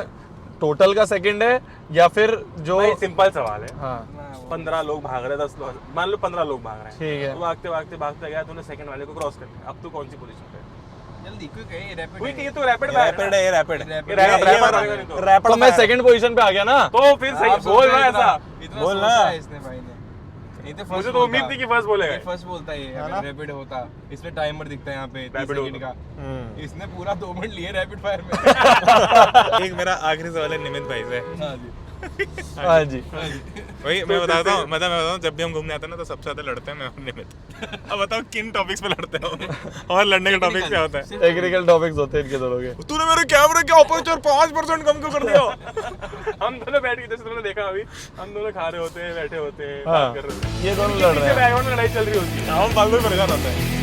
टोटल का सेकंड है या फिर जो? भाई सिंपल सवाल है। हाँ 15 लोग भाग रहे हैं, 10 लोग, मान लो 15 लोग भाग रहे हैं। ठीक है। तो भागते गया, तूने सेकंड वाले को क्रॉस कर लिया। अब तू कौन सी पोजीशन पे है? जल्दी क्विक है, रैपिड कोई है। ये तो रैपिड रैपिड है, ये रैपिड है। ये रैपिड आएगा नहीं तो। रैपिड तो मैं सेकंड पोजीशन पे आ गया ना। तो फिर सही आप बोल सोच रहा रहे है ऐसा। इतना बोल सोचा ना। है इसने भाई ने। ये तो first मुझे तो उम्मीद बोलता। थी कि फर्स्ट बोलेगा। ये फर्स्ट बोलता है ये, अगर रैपिड होता इसमें टाइमर दिखता है यहाँ पे 30 Rapid सेकंड का। इसने पूरा 2 मिनट लिए रैपिड फायर में। एक मेरा आखिरी सवाल है निमित भाई से। हाँ जी। हाँ जी। वही मैं बताता हूँ, मैं बताता हूँ, जब भी हम घूमने आते हैं ना तो सबसे ज्यादा लड़ते हैं मैं और निमित। अब बताओ किन टॉपिक्स पे लड़ते हो? और लड़ने का टॉपिक क्या होता है? टेक्निकल टॉपिक्स होते हैं इनके दोनों के। तूने मेरे कैमरे के अपर्चर 5% कम क्यों कर दिया? हम दोनों बैठ के, जैसे तुमने देखा अभी, हम दोनों खा रहे होते हैं, बैठे होते हैं, हाँ, बात कर रहे होते हैं। ये दोनों लड़ रहे हैं। बैकग्राउंड में लड़ाई चल रही होती है। हम फालतू में परेशान होते हैं।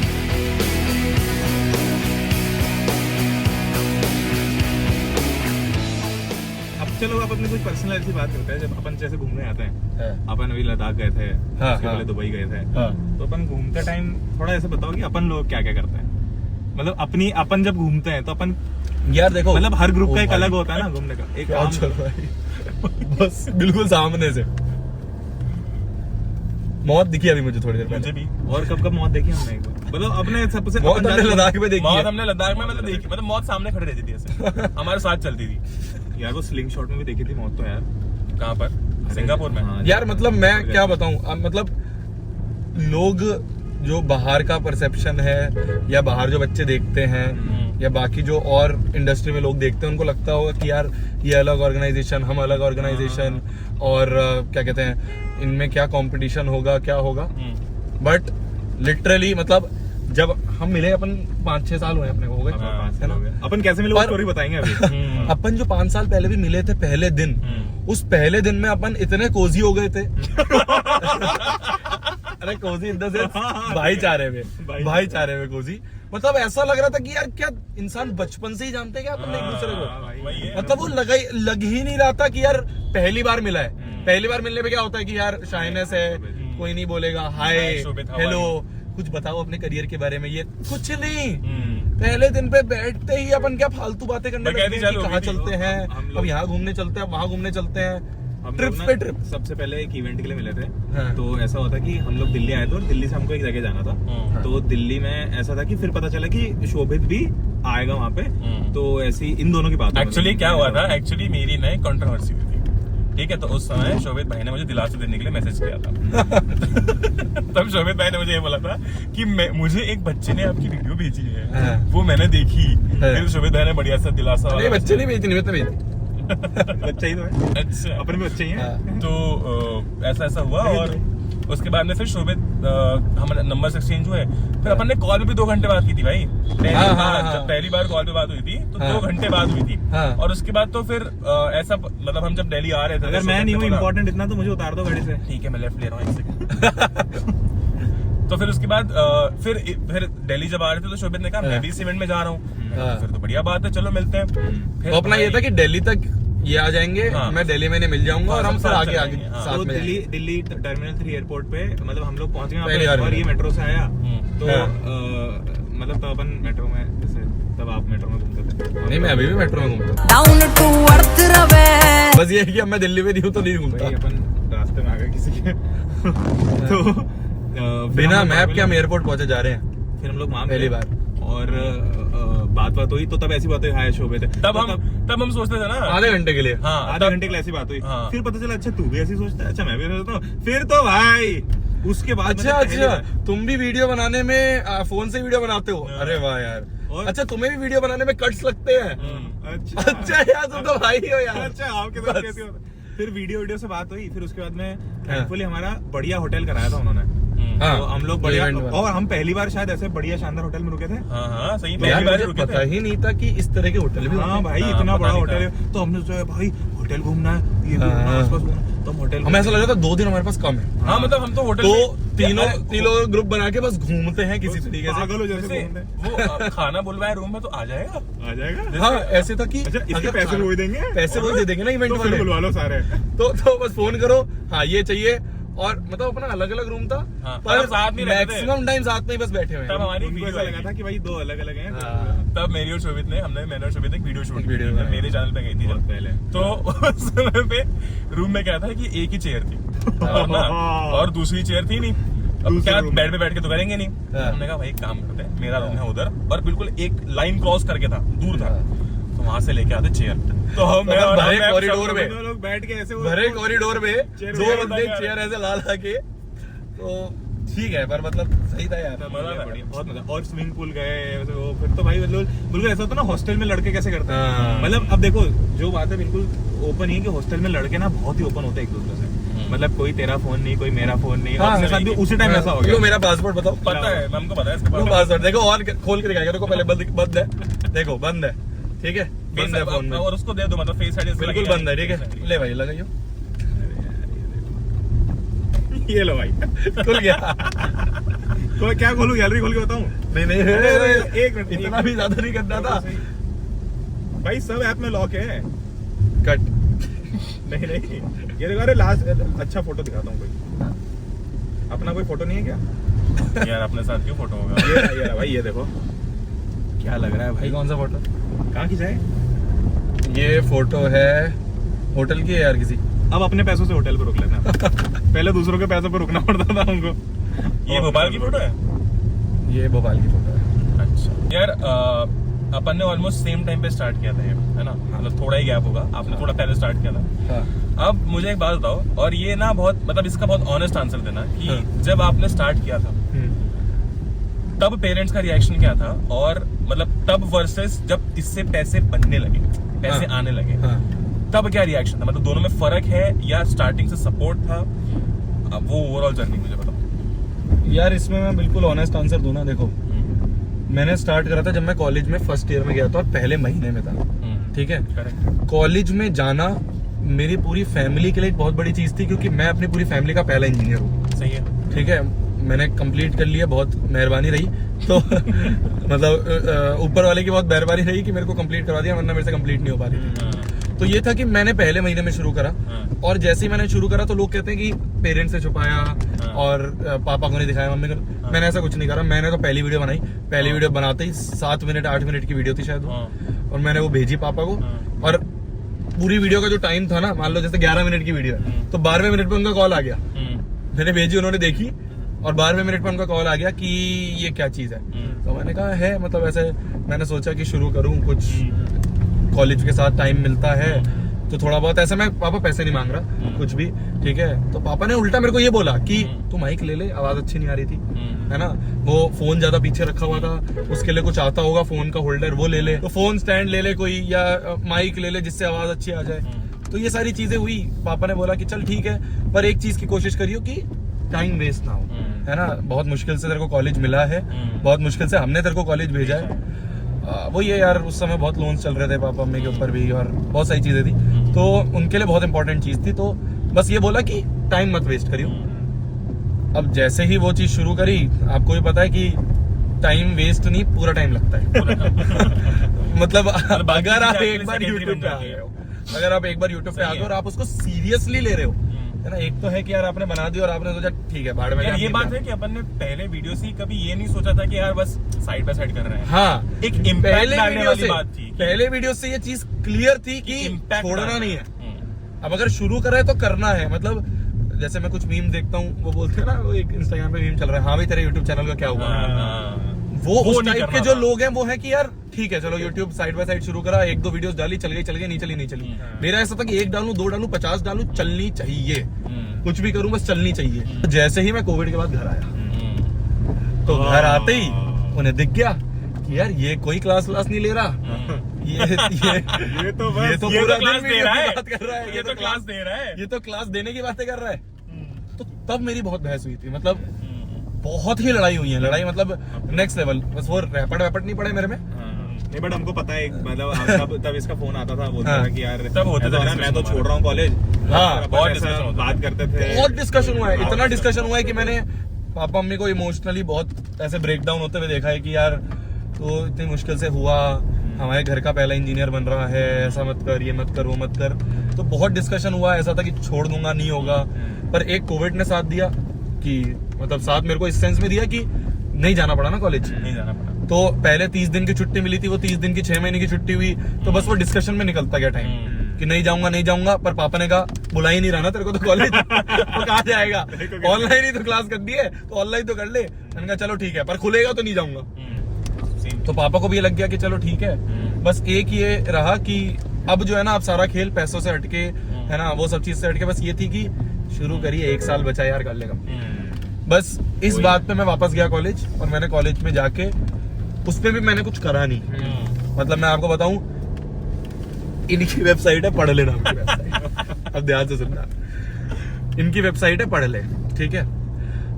अब चलो आप अपनी कोई पर्सनल ऐसी बात करते हैं। जब अपन जैसे घूमने आते हैं, अपन अभी लद्दाख गए थे, उसके पहले दुबई गए थे, तो अपन घूमते टाइम थोड़ा ऐसे बताओ कि अपन लोग क्या क्या करते हैं। मतलब अपन जब घूमते हैं तो अपन यार देखो, मतलब हर ग्रुप का एक अलग होता है ना घूमने का। एक आम चल भाई, बस बिल्कुल सामने से मौत दिखी अभी मुझे थोड़ी देर मुझे पहले। भी। और कब कब मौत देखी हमने एक बार, मतलब अपने सबसे मौत अपन हमने ज्यादा- लद्दाख में देखी मौत है। हमने लद्दाख में मतलब देखी, मतलब मौत सामने खड़ी रहती थी ऐसे, हमारे साथ चलती थी। यार वो स्लिंग शॉट में भी देखी थी मौत तो यार। कहाँ पर? सिंगापुर में। हाँ, यार मतलब मैं क्या बताऊं, अब मतलब लोग जो बाहर का परसेप्शन है या बाहर जो बच्चे देखते हैं या बाकी जो और इंडस्ट्री में लोग देखते हैं, उनको लगता होगा कि यार ये अलग ऑर्गेनाइजेशन, हम अलग ऑर्गेनाइजेशन, और क्या कहते हैं इनमें क्या कंपटीशन होगा, क्या होगा। बट लिटरली मतलब जब हम मिले, अपन 5-6 साल हुए अपने को, हो गए है ना? अपन कैसे मिले वो पर- स्टोरी बताएंगे अभी। अपन जो 5 साल पहले भी मिले थे पहले दिन, उस पहले दिन में अपन इतने कोजी हो गए थे। अरे कोजी इन द सेंस भाईचारे में, भाईचारे में कोजी। मतलब ऐसा लग रहा था कि यार क्या इंसान बचपन से ही जानते हैं क्या अपन एक दूसरे को। मतलब वो लग ही नहीं रहा था कि यार पहली बार मिला है। पहली बार मिलने पे क्या होता है कि यार शाइनेस है, कोई नहीं बोलेगा हाय हेलो, कुछ बताओ अपने करियर के बारे में, ये कुछ नहीं। पहले दिन पे बैठते ही अपन क्या फालतू बातें करने लगते हैं कि कहाँ चलते हैं, अब यहाँ घूमने चलते हैं, वहाँ घूमने चलते हैं, ट्रिप पे ट्रिप। सबसे पहले एक इवेंट के लिए मिले थे। हाँ। तो ऐसा होता कि हम लोग दिल्ली आए थे और दिल्ली से हमको एक जगह जाना था। तो दिल्ली में ऐसा था कि फिर पता चला कि शोभित भी आएगा वहाँ पे। तो ऐसी इन दोनों की बात एक्चुअली क्या हुआ था, एक्चुअली मेरी नई कंट्रोवर्सी हुई थी, ठीक है। तो उस समय शोभित भाई ने मुझे दिलासा देने के लिए मैसेज किया था। तब शोभित भाई ने मुझे ये बोला था कि मुझे एक बच्चे ने आपकी वीडियो भेजी है, हाँ। वो मैंने देखी। फिर शोभित भाई ने बढ़िया सा दिलासा अरे वाला बच्चे नहीं भेजती, नहीं मैं तो बच्चा ही तो है, अच्छा, अपने भी बच्चे ही हैं। तो ऐसा ऐसा हुआ और उसके बाद में फिर शोभित हमारे नंबर एक्सचेंज हुए, फिर अपन ने कॉल पे भी 2 घंटे बात की थी भाई। जब पहली बार कॉल पे बात हुई थी तो 2 घंटे बात हुई थी। और उसके बाद तो फिर ऐसा मतलब हम जब दिल्ली आ रहे थे, अगर मैं नहीं हूँ इम्पोर्टेंट इतना तो मुझे उतार दो गाड़ी से। ठीक है मैं लेफ्ट ले रहा हूँ 1 सेकंड। तो फिर उसके बाद फिर दिल्ली जब आ रहे थे तो शोभित ने कहा मैं भी इस इवेंट में जा रहा हूँ। फिर तो बढ़िया बात है, चलो मिलते हैं। फिर तो अपना ये था कि दिल्ली तक ये आ जाएंगे, मैं दिल्ली में नहीं मिल जाऊंगा और हम फिर आगे साथ में दिल्ली टर्मिनल 3 एयरपोर्ट पे मतलब हम लोग पहुंच पहली गए बार और ये मेट्रो से आया तो हाँ। मतलब तब अपन मेट्रो में जैसे तब आप मेट्रो में घूमते थे। नहीं, मैं अभी भी मेट्रो में घूमता डाउन टू अर्थ रवे। बस ये है कि अब मैं दिल्ली में नहीं हूँ तो नहीं घूमता। भाई अपन रास्ते में आ गए किसी के तो बिना मैप के हम एयरपोर्ट पहुंचे जा रहे हैं फिर हम लोग वहां पहली गए बार। और बात हुई तो तब ऐसी बात हुई हाय शोभित है तब हम सोचते थे ना आधे घंटे के लिए। हाँ आधे घंटे के लिए ऐसी बात हुई। हाँ। फिर पता चला अच्छा तू भी ऐसी सोचता है, अच्छा मैं भी ऐसा सोचता हूँ। फिर तो भाई उसके बाद अच्छा मतलब पहली अच्छा, बार- तुम भी वीडियो बनाने में फोन से वीडियो बनाते हो? अरे वाह यार। और- अच्छा, तुम्हें भी वीडियो बनाने में कट्स लगते हैं? अच्छा अच्छा यार, तुम तो भाई हो यार। अच्छा आपके साथ कैसे होता है? फिर वीडियो से बात हुई। फिर उसके बाद में थैंकफुली हमारा बढ़िया होटल कराया था उन्होंने। हाँ, तो हम लोग बढ़िया event वाला। और हम पहली बार शायद ऐसे बढ़िया शानदार होटल में रुके थे। हाँ सही, यार पहली बार मुझे रुके पता थे। ही नहीं था कि इस तरह के होटल भी हाँ होते भाई हाँ, इतना पता बड़ा नहीं होटल था। है। तो हमने सोचा भाई होटल घूमना है, ये घूमना हाँ। आसपास घूमना, तो हम होटल हैं। हमें ऐसा लग रहा था 2 दिन हमारे पास कम है, हाँ मतलब हम तो होटल तो में- तीनों ग्रुप बना के बस घूमते हैं किसी तरीके से। पागल हो जैसे जैसे घूमते हैं। वो खाना बुलवाए रूम में तो आ जाएगा। आ जाएगा। हाँ, ऐसे था कि अच्छा इसके अगर पैसे खाना- भी वही देंगे, पैसे वही दे देंगे ना इवेंट तो फिर वाले। बुलवा लो सारे। तो बस फोन करो, हाँ ये चाहिए। और मतलब अपना अलग अलग रूम था, हाँ, पर हम साथ में रहते थे। मैक्सिमम टाइम साथ में ही बस बैठे हुए तब हैं। हमारी उनको वीडियो ऐसा आई लगा थी। था कि भाई 2 अलग अलग हैं। हाँ। तब मेरी और शोभित ने मैंने और शोभित ने एक वीडियो शूट वीडियो की बनाया। मेरे चैनल पे गई थी बहुत जब। पहले। तो उस समय पे रूम में क्या था कि एक ही चेयर थी ना, और दूसरी चेयर थी नहीं। अब दूसरे क्या रूम बेड पे बैठ के तो करेंगे नहीं। हाँ। हमने कहा भाई एक काम करते हैं, मेरा रूम है उधर और बिल्कुल एक लाइन क्रॉस करके था, दूर था, तो वहां से लेके आते चेयर। तो हम तो बस भरे कॉरिडोर में दोनों लोग बैठ के ऐसे भरे कॉरिडोर में चेयर 2 में बंदे लगा चेयर ऐसे ला ला के, तो ठीक है, पर मतलब सही था यार। मजा आया। बढ़िया, बहुत मजा। और स्विमिंग पूल गए वैसे वो फिर तो भाई बिल्कुल ऐसा होता ना हॉस्टल में लड़के कैसे करते हैं। हाँ। मतलब अब देखो जो बात है बिल्कुल ओपन ही है कि हॉस्टल में लड़के ना बहुत ही ओपन होते हैं एक दूसरे से। मतलब कोई तेरा फोन नहीं, कोई मेरा फोन नहीं। हाँ, अपने साथ भी उसी टाइम ऐसा हो लो गया। मेरा पासपोर्ट बताओ। पता है, हमको पता है इसके लो बारे में। पासवर्ड देखो, और खोल के दिखाएगा। देखो पहले बंद है, देखो बंद है, ठीक है, बंद है फोन में, और उसको दे दो, मतलब फेस आईडी बिल्कुल बंद है, ठीक है। ले भाई लगाइयो, ये लो भाई खुल गया। तो क्या खोलूं, गैलरी खोल के बताऊं? नहीं नहीं, अरे, एक मिनट, इतना भी ज्यादा नहीं करना था। भाई सब ऐप में लॉक है। कट। नहीं नहीं, ये देखो, अरे लास्ट अच्छा फोटो दिखाता हूँ कोई। अपना कोई फोटो नहीं है क्या? यार अपने साथ क्यों फोटो होगा? ये रहा भाई, ये देखो क्या लग रहा है भाई। भाई कौन सा फोटो? कहाँ खिंचा है? ये फोटो है होटल की है यार किसी। अब अपने पैसों से होटल पे रुक लेना। पहले दूसरों के पैसों पे रुकना पड़ता था हमको। ये भोपाल की फोटो है? ये भोपाल की फोटो है। अच्छा यार, अपन ने ऑलमोस्ट सेम टाइम पे स्टार्ट किया था ये, है ना? मतलब थोड़ा ही गैप होगा, आपने थोड़ा पहले स्टार्ट किया था। हाँ। अब मुझे एक बात बताओ, और ये ना बहुत मतलब इसका बहुत ऑनेस्ट आंसर देना कि हाँ। जब आपने स्टार्ट किया था तब पेरेंट्स का रिएक्शन क्या था, और मतलब तब वर्सेस जब इससे पैसे बनने लगे, पैसे हाँ। आने लगे, हाँ। तब क्या रिएक्शन था? मतलब दोनों में फर्क है या स्टार्टिंग से सपोर्ट था? अब वो ओवरऑल जर्नी मुझे बताओ। यार इसमें मैं बिल्कुल ऑनेस्ट आंसर दूं ना, देखो मैंने स्टार्ट करा था जब मैं कॉलेज में फर्स्ट ईयर में गया था और पहले महीने में था, ठीक है। करेक्ट। कॉलेज में जाना मेरी पूरी फैमिली के लिए एक बहुत बड़ी चीज थी, क्योंकि मैं अपनी पूरी फैमिली का पहला इंजीनियर हूँ, सही है। ठीक है। मैंने कंप्लीट कर लिया, बहुत मेहरबानी रही। तो मतलब ऊपर वाले की बहुत मेहरबानी रही कि मेरे को कंप्लीट करवा दिया, वरना मेरे से कंप्लीट नहीं हो पा रही थी। तो ये था कि मैंने पहले महीने में शुरू करा, और जैसे ही मैंने शुरू करा तो लोग कहते हैं कि पेरेंट्स से छुपाया और पापा को नहीं दिखाया, मम्मी को। मैंने ऐसा कुछ नहीं करा। मैंने तो पहली वीडियो बनाई, पहली वीडियो बनाते ही 7 मिनट 8 मिनट की वीडियो थी शायद वो, और मैंने वो भेजी पापा को। और पूरी वीडियो का जो टाइम था ना, मान लो जैसे 11 मिनट की वीडियो है, तो 12वें मिनट पे उनका कॉल आ गया। मैंने भेजी, उन्होंने देखी, और 12वें मिनट पे उनका कॉल आ गया कि ये क्या चीज है। तो मैंने कहा है, मतलब ऐसे मैंने सोचा कि शुरू करूं कुछ, कॉलेज के साथ टाइम मिलता है तो थोड़ा बहुत ऐसा। मैं पापा पैसे नहीं मांग रहा कुछ भी, ठीक है। तो पापा ने उल्टा मेरे को ये बोला कि तू माइक ले ले, आवाज अच्छी नहीं आ रही थी, है ना। वो फोन ज्यादा पीछे रखा हुआ था, उसके लिए कुछ आता होगा, फोन का होल्डर वो ले ले, तो फोन स्टैंड ले ले कोई, या माइक ले ले जिससे आवाज अच्छी आ जाए। तो ये सारी चीजें हुई। पापा ने बोला कि चल ठीक है, पर एक चीज की कोशिश करियो कि टाइम वेस्ट ना हो, है ना। बहुत मुश्किल से तेरे को कॉलेज मिला है, बहुत मुश्किल से हमने तेरे को कॉलेज भेजा है। वो ये यार उस समय बहुत लोन्स चल रहे थे पापा मम्मी के ऊपर भी, और बहुत सारी चीजें थी, तो उनके लिए बहुत इंपॉर्टेंट चीज थी। तो बस ये बोला कि टाइम मत वेस्ट करियो। अब जैसे ही वो चीज शुरू करी, आपको भी पता है कि टाइम वेस्ट नहीं, पूरा टाइम लगता है। मतलब अगर आप एक बार यूट्यूब पे आ गए हो, अगर आप एक बार यूट्यूब पे आ गए और आप उसको सीरियसली ले रहे हो, है ना। एक तो है कि यार आपने बना दी और आपने सोचा ठीक है बाढ़ में यार ये बात है कि अपन ने पहले वीडियो से कभी ये नहीं सोचा था कि यार बस साइड बाय साइड कर रहे हैं। हाँ, एक इम्पैक्ट डालने वाली बात थी। पहले वीडियो से ये चीज क्लियर थी कि छोड़ना नहीं है। अब अगर शुरू कर रहे हैं तो करना है। मतलब जैसे मैं कुछ मीम देखता हूँ, वो बोलते हैं ना, वो एक इंस्टाग्राम पे मीम चल रहा है, हाँ भाई तेरे यूट्यूब चैनल का क्या हुआ। वो उस टाइप के जो लोग हैं वो है कि यार ठीक है चलो यूट्यूब साइड बाय साइड शुरू करा, एक दो वीडियोस डाली, चल गई, नहीं चली। मेरा ऐसा था कि एक डालूं, दो डालूं, 50 डालूं, चलनी चाहिए। कुछ भी करूं बस चलनी चाहिए। जैसे ही मैं कोविड के बाद घर आया, तो घर आते ही उन्हें दिख गया कि यार ये कोई क्लास नहीं ले रहा, ये तो पूरा क्लास दिन दे रहा है, बात कर रहा है, ये तो क्लास दे रहा है, ये तो क्लास देने की बातें कर रहा है। तो तब मेरी बहुत बहस हुई थी, मतलब बहुत ही लड़ाई हुई है, लड़ाई मतलब नेक्स्ट लेवल। बस वो रैपट नहीं पड़े मेरे में। नहीं बट हमको पता है, मतलब तब इसका फोन आता था, बोलता था कि यार तब होता था मैं तो छोड़ रहा हूँ कॉलेज। हाँ, बहुत डिस्कशन बात करते थे, बहुत डिस्कशन हुआ है, इतना डिस्कशन हुआ है कि मैंने पापा मम्मी को इमोशनली बहुत ऐसे ब्रेक डाउन होते हुए देखा है कि यार तो इतनी मुश्किल से हुआ, हमारे घर का पहला इंजीनियर बन रहा है, ऐसा मत कर, ये मत कर, वो मत कर। तो बहुत डिस्कशन हुआ, ऐसा था कि छोड़ दूंगा, नहीं होगा। पर एक कोविड ने साथ दिया कि मतलब साथ मेरे को इस सेंस में दिया कि नहीं जाना पड़ा ना कॉलेज, नहीं जाना पड़ा। तो पहले 30 दिन की छुट्टी मिली थी, वो 30 दिन की 6 महीने की छुट्टी हुई। तो बस वो डिस्कशन में निकलता गया टाइम कि नहीं जाऊंगा। पर पापा ने कहा बुला ही नहीं रहा ना तेरे को तो कॉलेज, तो कहाँ जाएगा, ऑनलाइन ही तो क्लास कर दी है, तो ऑनलाइन तो कर ले। मैंने कहा चलो ठीक है, पर खुलेगा तो नहीं जाऊंगा। तो पापा को भी ये लग गया कि चलो ठीक है। बस एक ये रहा कि अब जो है ना, अब सारा खेल पैसों से हटके, है ना, वो सब चीज से हटके बस ये थी कि शुरू करिए, 1 साल बचा यार, कर लेगा। बस इस बात पे मैं वापस गया कॉलेज, और मैंने कॉलेज में जाके उस पे भी मैंने कुछ करा नहीं। मतलब मैं आपको बताऊं, इनकी वेबसाइट है, पढ़ लेना उनकी वेबसाइट। अब ध्यान से सुनना, इनकी वेबसाइट है, पढ़ ले, ठीक है।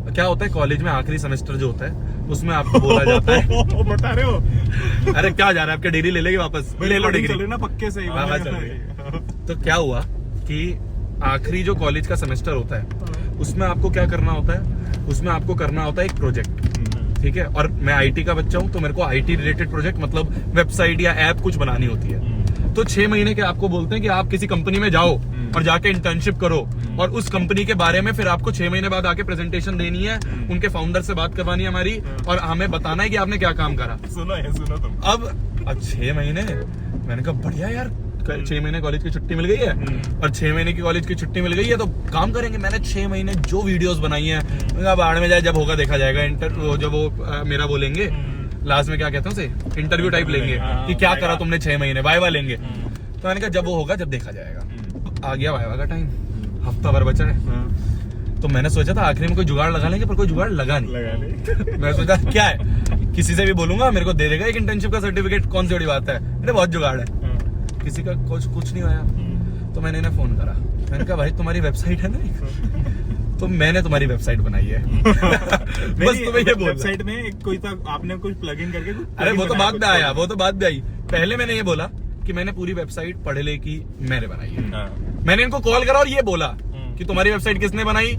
क्या होता है कॉलेज में आखिरी सेमेस्टर जो होता है उसमें आपको बोला जाता है बता रहे हो। अरे क्या जा रहा है, आपके डिग्री ले लेगी वापस, ले लो डिग्री ना पक्के से ही। हाँ, चल रही है। तो क्या हुआ कि आखिरी जो कॉलेज का सेमेस्टर होता है उसमें आपको क्या करना होता है, उसमें आपको करना होता है एक प्रोजेक्ट, ठीक है। और मैं आईटी का बच्चा हूं, तो मेरे को आईटी रिलेटेड प्रोजेक्ट, मतलब वेबसाइट या ऐप कुछ बनानी होती है। तो 6 महीने के आपको बोलते हैं कि आप किसी कंपनी में जाओ और जाके इंटर्नशिप करो, और उस कंपनी के बारे में फिर आपको 6 महीने बाद आके प्रेजेंटेशन देनी है, उनके फाउंडर से बात करवानी है हमारी, और हमें बताना है कि आपने क्या काम करा। सुनो तुम। अब 6 महीने, मैंने कहा बढ़िया यार, 6 महीने कॉलेज की छुट्टी मिल गई है, और 6 महीने की कॉलेज की छुट्टी मिल गई है, तो काम करेंगे। मैंने 6 महीने जो वीडियोस बनाई है, बाहर में जाए, जब होगा देखा जाएगा। जब वो मेरा बोलेंगे लास्ट में, क्या कहते हैं उसे, इंटरव्यू टाइप लेंगे कि क्या करा तुमने 6 महीने, वाइवा लेंगे। तो मैंने कहा जब वो होगा जब देखा जाएगा। आ गया वाइवा का टाइम, हफ्ता भर बचा है। तो मैंने सोचा था आखिरी में कोई जुगाड़ लगा लेंगे, पर कोई जुगाड़ लगा नहीं। मैं सोचा क्या है, किसी से भी बोलूंगा मेरे को दे देगा एक इंटर्नशिप का सर्टिफिकेट, कौन सी बड़ी बात है, मेरे बहुत जुगाड़ है। किसी का कुछ नहीं आया। तो मैंने इन्हें फोन करा, मैंने कहा भाई तुम्हारी वेबसाइट है ना, तो मैंने तुम्हारी वेबसाइट बनाई है। बस तुम्हें ये बोल, वेबसाइट में कोई तो आपने कुछ प्लगइन करके, अरे वो तो बाद में आया, वो तो बाद में आई। पहले मैंने ये बोला कि मैंने पूरी वेबसाइट पढ़ ले की मैंने बनाई है। मैंने इनको कॉल करा और ये बोला कि तुम्हारी वेबसाइट किसने बनाई,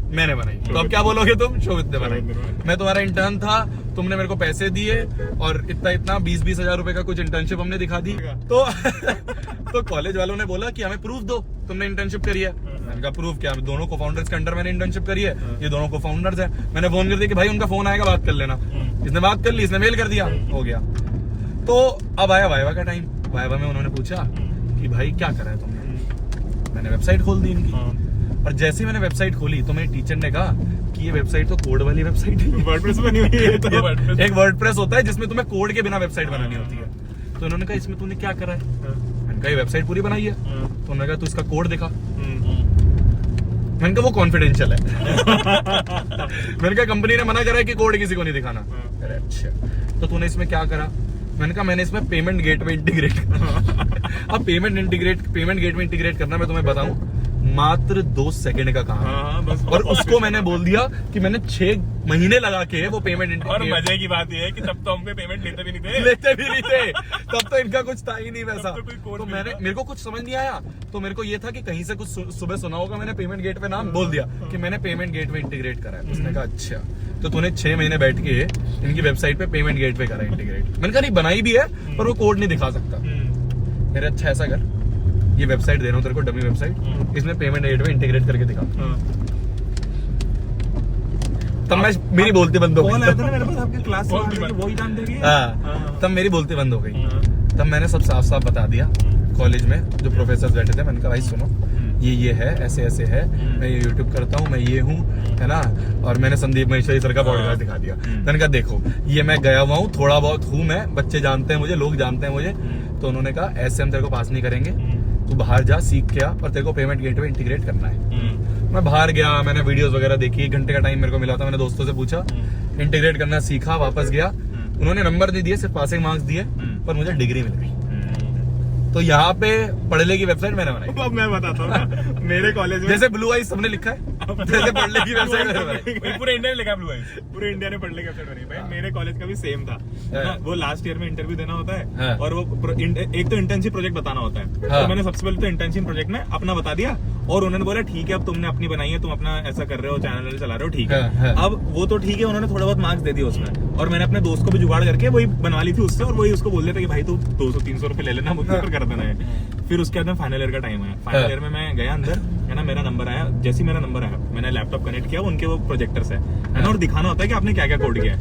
मैंने बनाई। तो अब क्या बोलोगे तुम, शोभित ने बनाई। मैं तुम्हारा इंटर्न था, तुमने मेरे को पैसे दिए, और इतना 20-20 हजार रुपए का कुछ इंटर्नशिप हमने दिखा दी। तो कॉलेज वालों ने बोला कि हमें प्रूफ दो तुमने इंटर्नशिप करी है। मैंने कहा प्रूफ क्या, दोनों को फाउंडर्स के अंडर मैंने इंटर्नशिप करी है, ये दोनों को फाउंडर्स है। मैंने फोन कर दिया कि भाई उनका फोन आएगा, बात कर लेना। इसने बात कर ली, इसने मेल कर दिया, हो गया। तो अब आया वाइवा का टाइम। वाइवा में उन्होंने पूछा कि भाई क्या करा है तुमने। मैंने वेबसाइट खोल दी इनकी, और जैसे ही मैंने वेबसाइट खोली तो मेरे टीचर ने कहा कि ये वेबसाइट तो कोड वाली वेबसाइट है, वर्डप्रेस बनी हुई है। तो एक वर्डप्रेस होता है जिसमें तुम्हें कोड के बिना वेबसाइट बनानी होती है। तो उन्होंने कहा इसमें तूने क्या करा है, मैंने कहा ये वेबसाइट पूरी बनाई है। तो उन्होंने कहा तू इसका कोड दिखा। मैंने कहा वो कॉन्फिडेंशियल है। मैंने कहा कंपनी ने मना करा है कि कोड किसी को नहीं दिखाना। अरे अच्छा, तो तूने इसमें क्या करा। मैंने कहा मैंने इसमें पेमेंट गेटवे इंटीग्रेट। अब पेमेंट गेटवे इंटीग्रेट करना मैं तुम्हें बताऊं मात्र 2 सेकंड का काम हाँ, बस है। और उसको मैंने बोल दिया कि मैंने 6 महीने लगा के वो पेमेंट और मजे की बात ये है कि तब तो हमसे पेमेंट लेते भी नहीं थे। लेते भी नहीं थे, तब तो इनका कुछ था ही नहीं वैसा। तो कोई कोर्स तो नहीं मैंने था। मेरे को कुछ समझ नहीं आया, तो मेरे को ये था कि कहीं से कुछ सुबह सुना होगा, मैंने पेमेंट गेटवे नाम बोल दिया कि मैंने पेमेंट गेटवे इंटीग्रेट करा है। उसने कहा अच्छा, तो तूने 6 महीने बैठ के इनकी वेबसाइट पे पेमेंट गेटवे करा इंटीग्रेट। मैंने कहा नहीं बनाई भी है पर वो कोड नहीं दिखा सकता। मेरे अच्छा ऐसा कर, ये वेबसाइट दे रहा हूँ तेरे को, डमी वेबसाइट, इसमें पेमेंट गेटवे इंटीग्रेट करके दिखा। तब मैं मेरी बोलती बंद हो कॉल आया था ना गई। मेरे पास आपके क्लास से, वही जानते हैं कि हाँ, तब मेरी बोलती बंद हो गई। तब मैंने सब साफ साफ बता दिया कॉलेज में जो प्रोफेसर बैठे थे। मैंने कहा भाई सुनो, ये है, ऐसे ऐसे है, मैं ये यूट्यूब करता हूँ, मैं ये हूँ, है ना। और मैंने संदीप महेश्वरी सर का पॉडकास्ट दिखा दिया। मैंने कहा देखो ये मैं गया हुआ हूँ, थोड़ा बहुत हूँ मैं, बच्चे जानते हैं मुझे, लोग जानते हैं मुझे। तो उन्होंने कहा ऐसे हम तेरे को पास नहीं करेंगे, तू बाहर जा, सीख के आ, और तेरे को पेमेंट गेटवे इंटीग्रेट करना है। मैं बाहर गया, मैंने वीडियोस वगैरह देखी, 1 घंटे का टाइम मेरे को मिला था, मैंने दोस्तों से पूछा, इंटीग्रेट करना सीखा, वापस गया। उन्होंने नंबर नहीं दिए, सिर्फ पासिंग मार्क्स दिए, पर मुझे डिग्री मिल गई। तो यहाँ पे पढ़ले की वेबसाइट मैंने बनाई। अब मैं बताता हूँ ना, मेरे कॉलेज में जैसे ब्लू आइज सबने लिखा है, जैसे पढ़ले की वेबसाइट मैंने बनाई। पूरे इंडिया में लिखा ब्लू आइज। पूरे इंडिया ने पढ़ने का वेबसाइट बनी भाई। मेरे कॉलेज का भी सेम था हाँ। ना, वो लास्ट ईयर में इंटरव्यू देना होता है हाँ। और वो एक तो इंटर्नशिप प्रोजेक्ट बताना होता है। हाँ। तो मैंने सबसे पहले तो इंटर्नशिप प्रोजेक्ट में अपना बता दिया और उन्होंने बोला ठीक है अब तुमने अपनी बनाई है, तुम अपना ऐसा कर रहे हो, चैनल चला रहे हो, ठीक है। हाँ। अब वो तो ठीक है, उन्होंने थोड़ा बहुत मार्क्स दे दिया उसमें, और मैंने अपने दोस्त को भी जुगाड़ करके वही बनवा ली थी उससे, और वही उसको बोल देता कि भाई तू 200-300 रुपए ले लेना मुझसे, फिर कर देना है। फिर उसके बाद में फाइनल ईयर का टाइम आया। फाइनल ईयर में मैं गया अंदर, है ना, मेरा नंबर आया। जैसे ही मेरा नंबर आया, मैंने लैपटॉप कनेक्ट किया, उनके वो प्रोजेक्टर है ना, और दिखाना होता है कि आपने क्या क्या कोड किया है।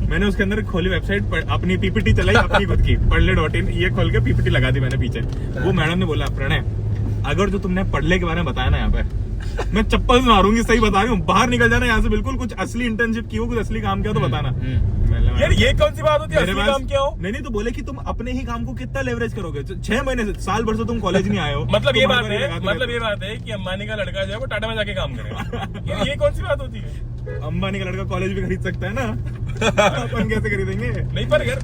मैंने उसके अंदर खोली वेबसाइट, अपनी पीपीटी चलाई अपनी खुद की, पढ़ले.in, ये खोल के पीपीटी लगा दी मैंने पीछे। वो मैडम ने बोला प्रणय, अगर जो तुमने पढ़ले के बारे में बताया ना यहाँ पे, मैं चप्पल से मारूंगी, सही बता रही हूँ, बाहर निकल जाना यहाँ से। बिल्कुल कुछ असली इंटर्नशिप की हो, कुछ असली काम किया तो बताना। यार ये कौन सी बात होती है, मेरे असली पास- काम क्या हो? नहीं तो बोले कि तुम अपने ही काम को कितना लेवरेज करोगे। 6 महीने से, साल भर से तुम कॉलेज नहीं आए हो। मतलब ये तुम्हारे बात बारे में है, लगा मतलब ये बात है कि अंबानी का लड़का जो है वो टाटा में जाके काम करे। यार ये कौन सी बात होती है? अंबानी का लड़का कॉलेज भी खरीद सकता है ना। अपन कैसे खरीदेंगे? नहीं पर यार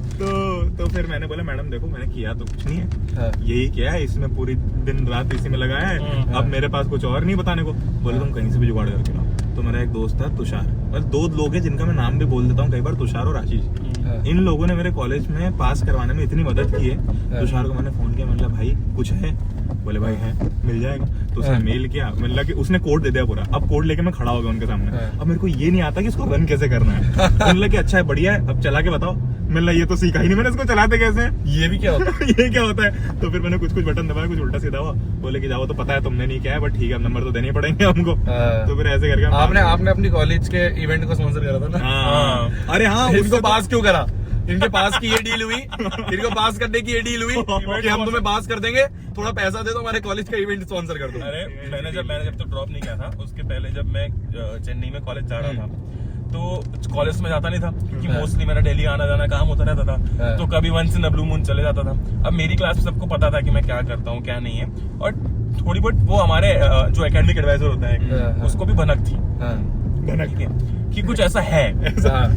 तो फिर मैंने बोला मैडम देखो मैंने किया तो कुछ नहीं है, हाँ। यही किया है, इसमें पूरी दिन रात इसी में लगाया है, अब मेरे पास कुछ और नहीं बताने को। बोले तुम कहीं से भी जुगाड़ करके लाओ। तो मेरा एक दोस्त था तुषार, बस 2 लोग हैं जिनका मैं नाम भी बोल देता हूँ कई बार, तुषार और आशीष। इन लोगों ने मेरे कॉलेज में पास करवाने में इतनी मदद की है। तुषार को मैंने फोन किया, मैंने बोला भाई कुछ है? बोले भाई है, मिल जाएगा। तो उसने मेल किया, मतलब कि उसने कोड दे दिया पूरा। अब कोड लेके मैं खड़ा हो गया उनके सामने। अब मेरे को ये नहीं आता कि इसको रन कैसे करना है। उन्होंने कि अच्छा है, बढ़िया है, अब चला के बताओ। मैंने ये तो सीखा ही नहीं मैंने, इसको चलाते कैसे हैं? ये भी क्या होता है? ये क्या होता है? तो फिर मैंने कुछ बटन दबाया, कुछ उल्टा सीधा हुआ। बोले कि जाओ, तो पता है तुमने नहीं किया है, बट ठीक है, अब नंबर तो देने ही पड़ेंगे हमको। हाँ। तो फिर ऐसे करके आपने अपनी कॉलेज के इवेंट को स्पॉन्सर करा था ना? हाँ। अरे हाँ, इनको पास क्यों करा? इनके पास की ये डील हुई, इनको पास करने की ये डील हुई कि हम तुम्हें पास कर देंगे, थोड़ा पैसा दे दो, हमारे कॉलेज का इवेंट स्पॉन्सर कर दो। अरे मैंने जब तो ड्रॉप नहीं किया था, उसके पहले जब मैं चेन्नई में कॉलेज जा रहा था, तो कॉलेज में जाता नहीं था क्योंकि मोस्टली मेरा दिल्ली आना जाना काम होता रहता था। तो कभी once in a blue moon चले जाता था। अब मेरी क्लास में सबको पता था कि मैं क्या करता हूँ क्या नहीं है, और थोड़ी बहुत वो हमारे जो एकेडमिक एडवाइजर होता है उसको भी भनक थी, ठीक है, कि कुछ ऐसा है।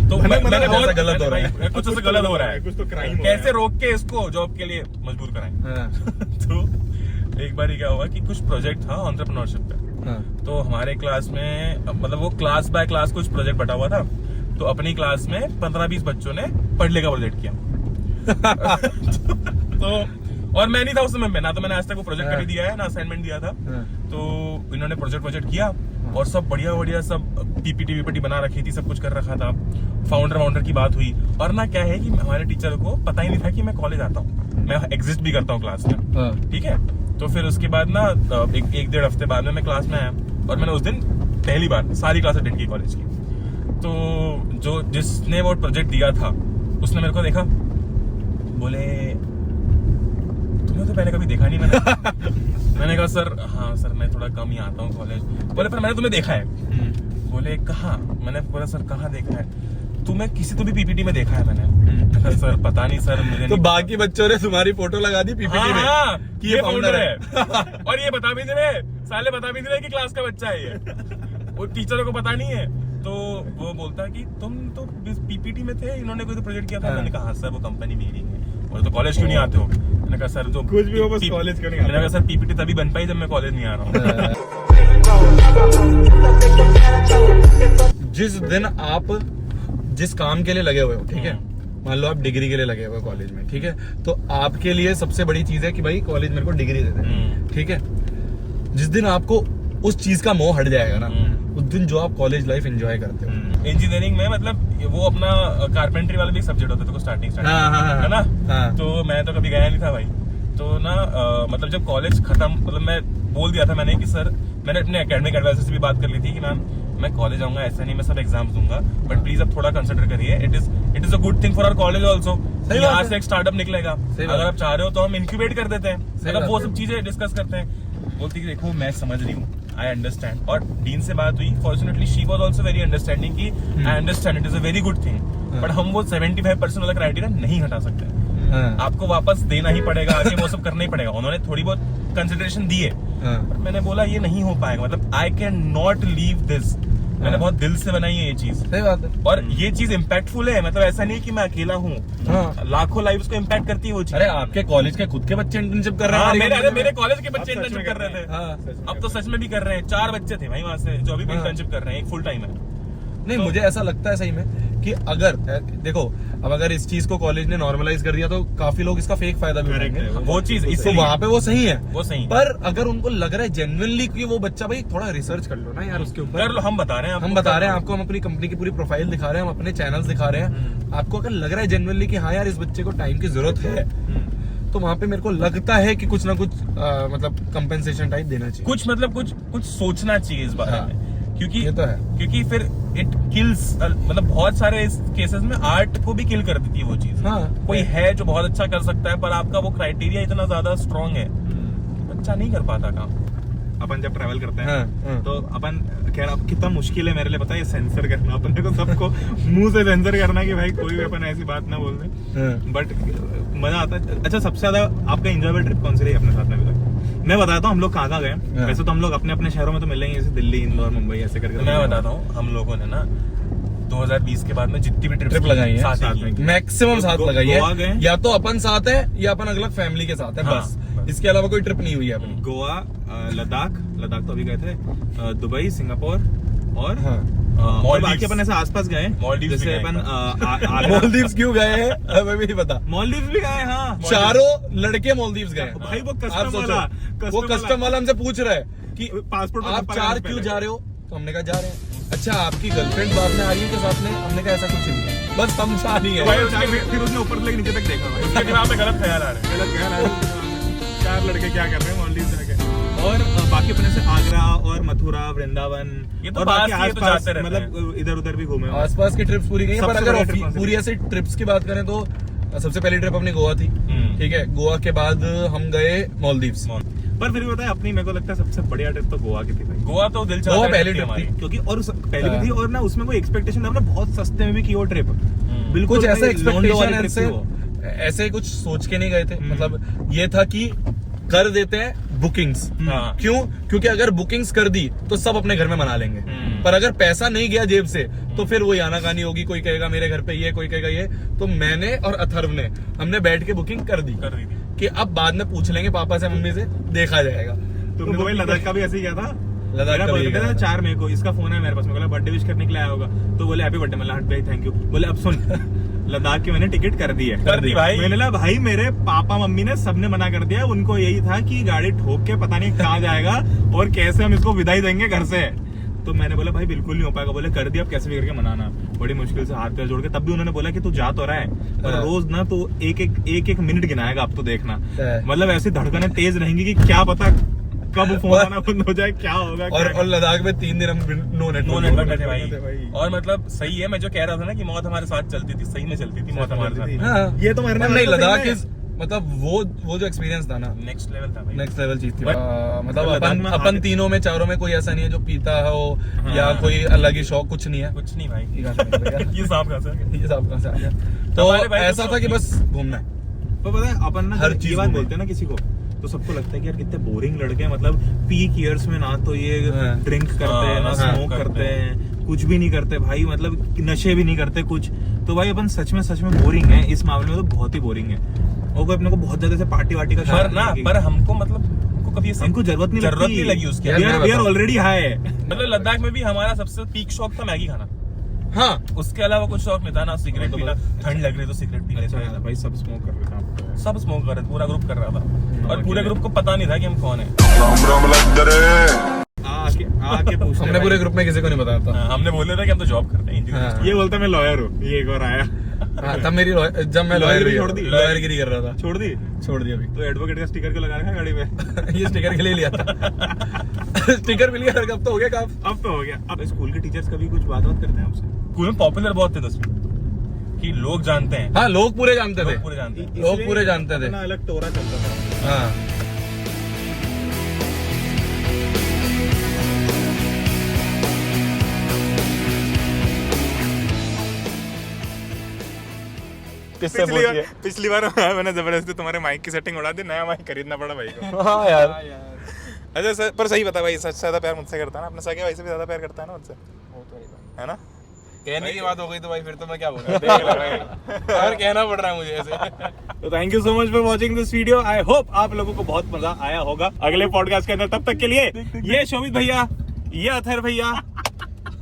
तो मैंने बहुत गलत हो रहा है, कुछ ऐसा गलत हो रहा है, कुछ तो क्राइम हो कैसे रोक के इसको जॉब के लिए मजबूर कराएं। तो एक बार क्या हुआ कि कुछ प्रोजेक्ट था एंटरप्रेन्योरशिप पे। तो हमारे क्लास में, मतलब वो क्लास बाय क्लास कुछ प्रोजेक्ट बटा हुआ था। तो अपनी क्लास में 15-20 बच्चों ने पढ़ले का प्रोजेक्ट किया। तो और मैं नहीं था उस समय में, ना तो मैंने आज तक वो प्रोजेक्ट कभी दिया है ना असाइनमेंट दिया था। तो इन्होंने प्रोजेक्ट किया और सब बढ़िया सब पीपीटी वीपीटी बना रखी थी, सब कुछ कर रखा था। फाउंडर की बात हुई, और ना क्या है कि हमारे टीचर को पता ही नहीं था कि मैं कॉलेज आता हूँ, मैं एग्जिस्ट भी करता हूँ क्लास में, ठीक है। तो फिर उसके बाद ना एक 1.5 हफ्ते बाद में मैं क्लास में आया, और मैंने उस दिन पहली बार सारी क्लास अटेंड की कॉलेज की। तो जिसने वो प्रोजेक्ट दिया था उसने मेरे को देखा, बोले तुम्हें तो पहले कभी देखा नहीं मैंने कहा सर, हाँ सर मैं थोड़ा कम ही आता हूँ कॉलेज। बोले पर मैंने तुम्हें देखा है। बोले कहाँ? मैंने बोला सर कहाँ देखा है? तुम्हें किसी तो भी पीपीटी में देखा है मैंने। सर पता नहीं सर, मुझे तो नहीं बाकी बच्चों ने तुम्हारी फोटो लगा दी पीपीटी में कि ये फाउंडर है। और ये बता भी दे रहे, साले बता भी दे रहे कि क्लास का बच्चा है ये, वो टीचरों को पता नहीं है। तो वो बोलता है कि तुम तो पीपीटी में थे, इन्होंने कोई तो प्रोजेक्ट किया था। मैंने कहा सर वो कंपनी मेरी है, और तो कॉलेज क्यों नहीं आते हो? मैंने कहा सर जो कुछ भी हो, बस कॉलेज का नहीं आता। मैंने कहा सर पीपीटी तभी बन पाई जब मैं कॉलेज नहीं आ रहा हूँ। जिस दिन आप जिस काम के लिए लगे हुए हो, ठीक है, मान लो आप डिग्री के लिए लगे हुए हो कॉलेज में, ठीक है, तो आपके लिए सबसे बड़ी चीज है कि भाई कॉलेज मेरे को डिग्री दे दे, ठीक है। जिस दिन आपको उस चीज का मोह हट जाएगा ना, उस दिन जो आप कॉलेज लाइफ एंजॉय करते हो। इंजीनियरिंग में मतलब वो अपना कारपेंट्री वाला भी स्टूडेंट होता था स्टार्टिंग हाँ, है ना। हाँ। तो मैं तो कभी गया नहीं था भाई। तो ना मतलब जब कॉलेज खत्म, मतलब मैं बोल दिया था मैंने कि सर, मैंने अपने एकेडमिक एडवाइजर से भी बात कर ली थी कि मैम मैं कॉलेज आऊंगा, ऐसा नहीं मैं सब एग्जाम्स दूंगा, बट प्लीज अब थोड़ा कंसिडर करिए, it is a good thing for our college also. यहाँ से एक स्टार्टअप निकलेगा, अगर आप चाह रहे हो तो हम इंक्यूबेट कर देते हैं, मतलब वो सब चीजें डिस्कस करते हैं। बोलती कि देखो मैं समझ रही हूँ, आई अंडरस्टैंड। और डीन से बात हुई, fortunately she was also very understanding कि I understand, it is a very good thing, but हम वो 75% वाला क्राइटेरिया नहीं हटा सकते। आपको वापस देना ही पड़ेगा, आगे वो सब करना ही पड़ेगा। उन्होंने थोड़ी बहुत कंसिडरेशन दी है, बट मैंने बोला ये नहीं हो पाएगा, मतलब I can not leave this. मैंने बहुत दिल से बनाई है ये चीज, सही बात है। और ये चीज इम्पैक्टफुल है, मतलब ऐसा नहीं कि मैं अकेला हूँ, लाखों लाइव्स को इम्पैक्ट करती है वो चीज। अरे आपके कॉलेज के खुद के बच्चे इंटर्नशिप कर रहे हैं। मेरे कॉलेज के बच्चे इंटर्नशिप कर रहे थे, अब तो सच में भी कर रहे हैं। 4 बच्चे थे भाई वहां से जो अभी भी इंटर्नशिप कर रहे हैं, एक फुल टाइम है। नहीं, मुझे ऐसा लगता है सही में कि अगर देखो, अब अगर इस चीज को कॉलेज ने नॉर्मलाइज कर दिया तो काफी लोग इसका फेक फायदा भी उठाएंगे। वो चीज तो इससे वहां पे वो सही है, वो सही है। पर अगर उनको लग रहा है जेन्युइनली कि वो बच्चा, भाई थोड़ा रिसर्च कर लो ना यार उसके ऊपर। कर लो, हम बता रहे हैं हम बता रहे हैं आपको, हम अपनी कंपनी की पूरी प्रोफाइल दिखा रहे हैं, हम अपने चैनल्स दिखा रहे हैं। आपको अगर लग रहा है जेन्युइनली कि हाँ यार इस बच्चे को टाइम की जरूरत है, तो वहां पे मेरे को लगता है कि कुछ ना कुछ मतलब कंपेंसेशन टाइप देना चाहिए। कुछ सोचना चाहिए इस बारे में, क्योंकि ये तो है। क्योंकि फिर इट किल्स, मतलब बहुत सारे इस केसेस में आर्ट को भी किल कर देती है वो चीज। हाँ। कोई है जो बहुत अच्छा कर सकता है, पर आपका वो क्राइटेरिया इतना ज्यादा स्ट्रांग है, बच्चा नहीं कर पाता काम। अपन जब ट्रैवल करते हैं हाँ। तो अपन खैर, अब कितना मुश्किल है मेरे लिए पता है ये सेंसर करना, अपने को सबको मुंह से सेंसर करना कि भाई कोई भी अपन ऐसी बात ना बोल दे, बट मजा आता है। अच्छा, सबसे ज्यादा आपका एंजॉयबल ट्रिप कौन सी रही अपने साथ में अभी तक? मैं बताता हूँ हम लोग कहाँ गए। वैसे तो हम लोग अपने अपने शहरों में तो मिलेंगे, जैसे दिल्ली, इंदौर, मुंबई ऐसे करके। मैं बताता हूँ, हम लोगों ने ना 2020 के बाद में जितनी भी ट्रिप लगाई है, साथ में की। मैक्सिमम साथ लगाई गोवा गए? है, या तो अपन साथ है या अपन अलग फैमिली के साथ है, हाँ, बस। इसके अलावा कोई ट्रिप नहीं हुई है अपनी। गोवा, लद्दाख तो अभी गए थे, दुबई, सिंगापुर और और मालदीव्स। बाकी अपन ऐसे आसपास गए। मालदीव्स जैसे भी अपन गए। मालदीव्स क्यों गए हैं हमें भी नहीं पता। मालदीव्स भी गए, हाँ। चारों लड़के मालदीव्स गए। भाई वो आप कस्टम सोचो, वाला, वो कस्टम वाला हमसे पूछ रहा है कि पासपोर्ट आप 4 क्यों जा रहे हो, तो हमने कहा जा रहे हैं। अच्छा, आपकी गर्लफ्रेंड बाद में आ रही है के साथ में? हमने कहा ऐसा कुछ नहीं है, बस हम शादी है। फिर उसने ऊपर से लेके नीचे तक देखा भाई। उसके दिमाग में गलत ख्याल आ रहे हैं। गलत ख्याल आया। 4 लड़के क्या कर रहे हैं मालदीव जाके। और बाकी अपने से आगरा और मथुरा, वृंदावन, ये तो और बाकी पास ही है, तो आसपास जाते रहते मतलब इधर उधर भी घूमे। आसपास की ट्रिप्स पूरी गई हैं, पर सबसे अगर बड़ी trip कौन सी पूरी ऐसी ट्रिप्स की बात करें तो सबसे पहली ट्रिप अपनी गोवा थी, ठीक है। गोवा के बाद हम गए मालदीव्स। पर फिर भी पता है, अपनी मेरे को लगता है सबसे बढ़िया ट्रिप तो गोवा की थी भाई। गोवा तो दिल गोवा पहली ट्रिप थी, क्योंकि और पहले भी थी, और ना उसमें कोई एक्सपेक्टेशन हमने बहुत सस्ते में भी की वो ट्रिप। बिल्कुल कुछ ऐसा एक्सपेक्टेशन एक्सपेक्टेशन ऐसे कुछ सोच के नहीं गए थे। मतलब ये था कि कर देते हैं बुकिंग्स। हाँ। क्यों? क्योंकि अगर बुकिंग्स कर दी तो सब अपने घर में मना लेंगे, पर अगर पैसा नहीं गया जेब से तो फिर वही आनाकानी होगी। कोई कहेगा मेरे घर पे ये, कोई कहेगा ये। तो मैंने और अथर्व ने हमने बैठ के बुकिंग कर दी कर दी थी। कि अब बाद में पूछ लेंगे पापा से, मम्मी से, देखा जाएगा। तुमने तो भाई लद्दाख का भी ऐसे ही किया था। लद्दाख मेरा का भी बर्थडे किया था था। 4 मई को, इसका फोन है मेरे पास में, बोला बर्थडे विश करने के लिए आया होगा, तो बोले हैप्पी बर्थडे। मतलब भाई थैंक यू। बोले अब सुन, लद्दाख की मैंने टिकट कर दी है। कर दी भाई। मैंने बोला भाई मेरे पापा मम्मी ने सबने मना कर दिया, उनको यही था कि गाड़ी ठोक के पता नहीं कहाँ जाएगा और कैसे हम इसको विदाई देंगे घर से। तो मैंने बोला भाई बिल्कुल नहीं हो पाएगा। बोले कर दिया, अब कैसे भी करके मनाना। बड़ी मुश्किल से हाथ पैर जोड़ के, तब भी उन्होंने बोला कि तू जा तो रहा है, पर रोज ना तो एक मिनट गिनाएगा अब तो देखना। मतलब ऐसी धड़कनें तेज रहेंगी कि क्या पता कब फोन आना बंद हो जाए, क्या होगा। और लद्दाख में 3 दिन हम नो नेटवर्क बैठे भाई। और मतलब सही है, मैं जो कह रहा था ना कि मौत हमारे साथ चलती थी, सही में चलती थी मौत हमारे साथ। हाँ। ये तो मरने नहीं, वाला तो लद्दाख सही में। इज मतलब वो जो एक्सपीरियंस था ना, नेक्स्ट लेवल था भाई। नेक्स्ट लेवल चीज थी। But- मतलब लद्दाख में अपन तीनों में, चारों में कोई ऐसा नहीं है जो पीता हो या कोई अलग ही शौक, कुछ नहीं है। कुछ नहीं भाई। ये कहाँ से निकल गया? ये सांप कहाँ से? ये सब कहाँ से आ गया? तो हमारे भाई ऐसा तो था कि बस घूमना है। तो पता है अपन ना हर जब चीज ये बात घूमे। बोलते हैं ना किसी को, तो सबको लगता है कि यार कितने बोरिंग लड़के हैं। मतलब पीक ईयर्स में ना तो ये ड्रिंक करते हैं, ना हाँ, स्मोक करते हैं, कुछ भी नहीं करते भाई, मतलब नशे भी नहीं करते कुछ। तो भाई अपन सच में बोरिंग है इस मामले में, तो बहुत ही बोरिंग है। और कोई अपने को बहुत ज्यादा से पार्टी वार्टी का पर ना पर हमको मतलब हमको कभी ऐसी हमको जरूरत नहीं लगी उसकी। We are already high. मतलब लद्दाख में भी हमारा सबसे पीक शौक था मैगी खाना। हाँ उसके अलावा कुछ शौक नहीं था ना, सिगरेट पीना, ठंड लग रही तो सिगरेट पी लेते थे। भाई सब स्मोक कर रहे थे, सब स्मोक कर रहे थे, पूरा ग्रुप कर रहा था और पूरे ग्रुप को पता नहीं था कि हम कौन है। आके पूछते हमने पूरे ग्रुप में किसी को नहीं बताया था। हमने बोले था कि हम तो जॉब करते हैं इंजीनियर। हाँ। ये बोलता मैं लॉयर हूँ, ये एक और आया हाँ, तब मेरी जब मैं लॉयरगिरी छोड़ दी? लॉयरगिरी कर रहा था, छोड़ दी। छोड़ दिया अभी। तो एडवोकेट का स्टिकर क्यों लगा रखा है गाड़ी में? ये स्टिकर के लिए लिया था। स्टिकर मिल गया, कब तो हो गया काम। अब तो हो गया। अब स्कूल के टीचर्स कभी कुछ बात करते हैं आपसे? स्कूल में पॉपुलर बहुत थे 10वीं कि लोग जानते हैं। हाँ लोग पूरे जानते थे, लोग पूरे जानते हैं। लोग पूरे जानते थे। अपना अलग टोरा चलता था। हाँ किससे पूछिए? पिछली बार मैंने जबरदस्ती तुम्हारे माइक की सेटिंग उड़ा दी, नया माइक खरीदना पड़ा भाई को। हाँ यार, अच्छा सर, पर सही बता भाई, सच ज्यादा प्यार मुझसे करता है ना? अपने सगे भाई से भी ज्यादा प्यार करता है ना मुझसे, है ना? कहने की बात हो गई तो भाई फिर तो मैं क्या बोलूं। और कहना पड़ रहा है मुझे ऐसे। तो thank you so much for watching this video. I hope आप लोगों को बहुत मजा आया होगा अगले पॉडकास्ट के अंदर। तब तक के लिए ये शोभित भैया, ये अथर भैया,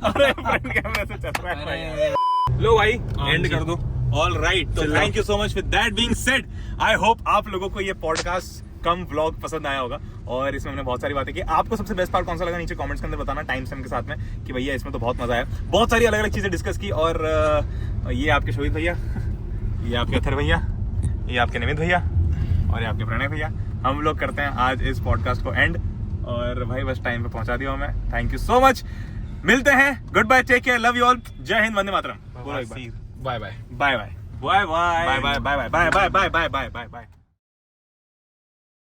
अरे फ्रंट कैमरा से चल रहा है भाई। लो भाई एंड कर दो। ऑल राइट, तो thank you so much. With that being said, I hope आप लोगों को ये पॉडकास्ट कम व्लॉग पसंद आया होगा और इसमें हमने बहुत सारी बातें की। आपको सबसे बेस्ट पार्ट कौन सा लगा नीचे कमेंट्स के अंदर बताना टाइम स्टैम्प के साथ में कि भैया इसमें तो बहुत मजा आया। बहुत सारी अलग अलग चीजें डिस्कस की और ये आपके शोभित भैया, ये आपके अथर भैया, ये आपके निमित भैया और ये आपके प्रणय भैया। हम लोग करते हैं आज इस पॉडकास्ट को एंड और भाई बस टाइम पे पहुंचा दिया मैं। थैंक यू सो मच, मिलते हैं, goodbye, take care, love you all, जय हिंद, वंदे मातरम। Bye bye bye bye bye bye bye bye bye bye bye bye bye bye bye bye bye.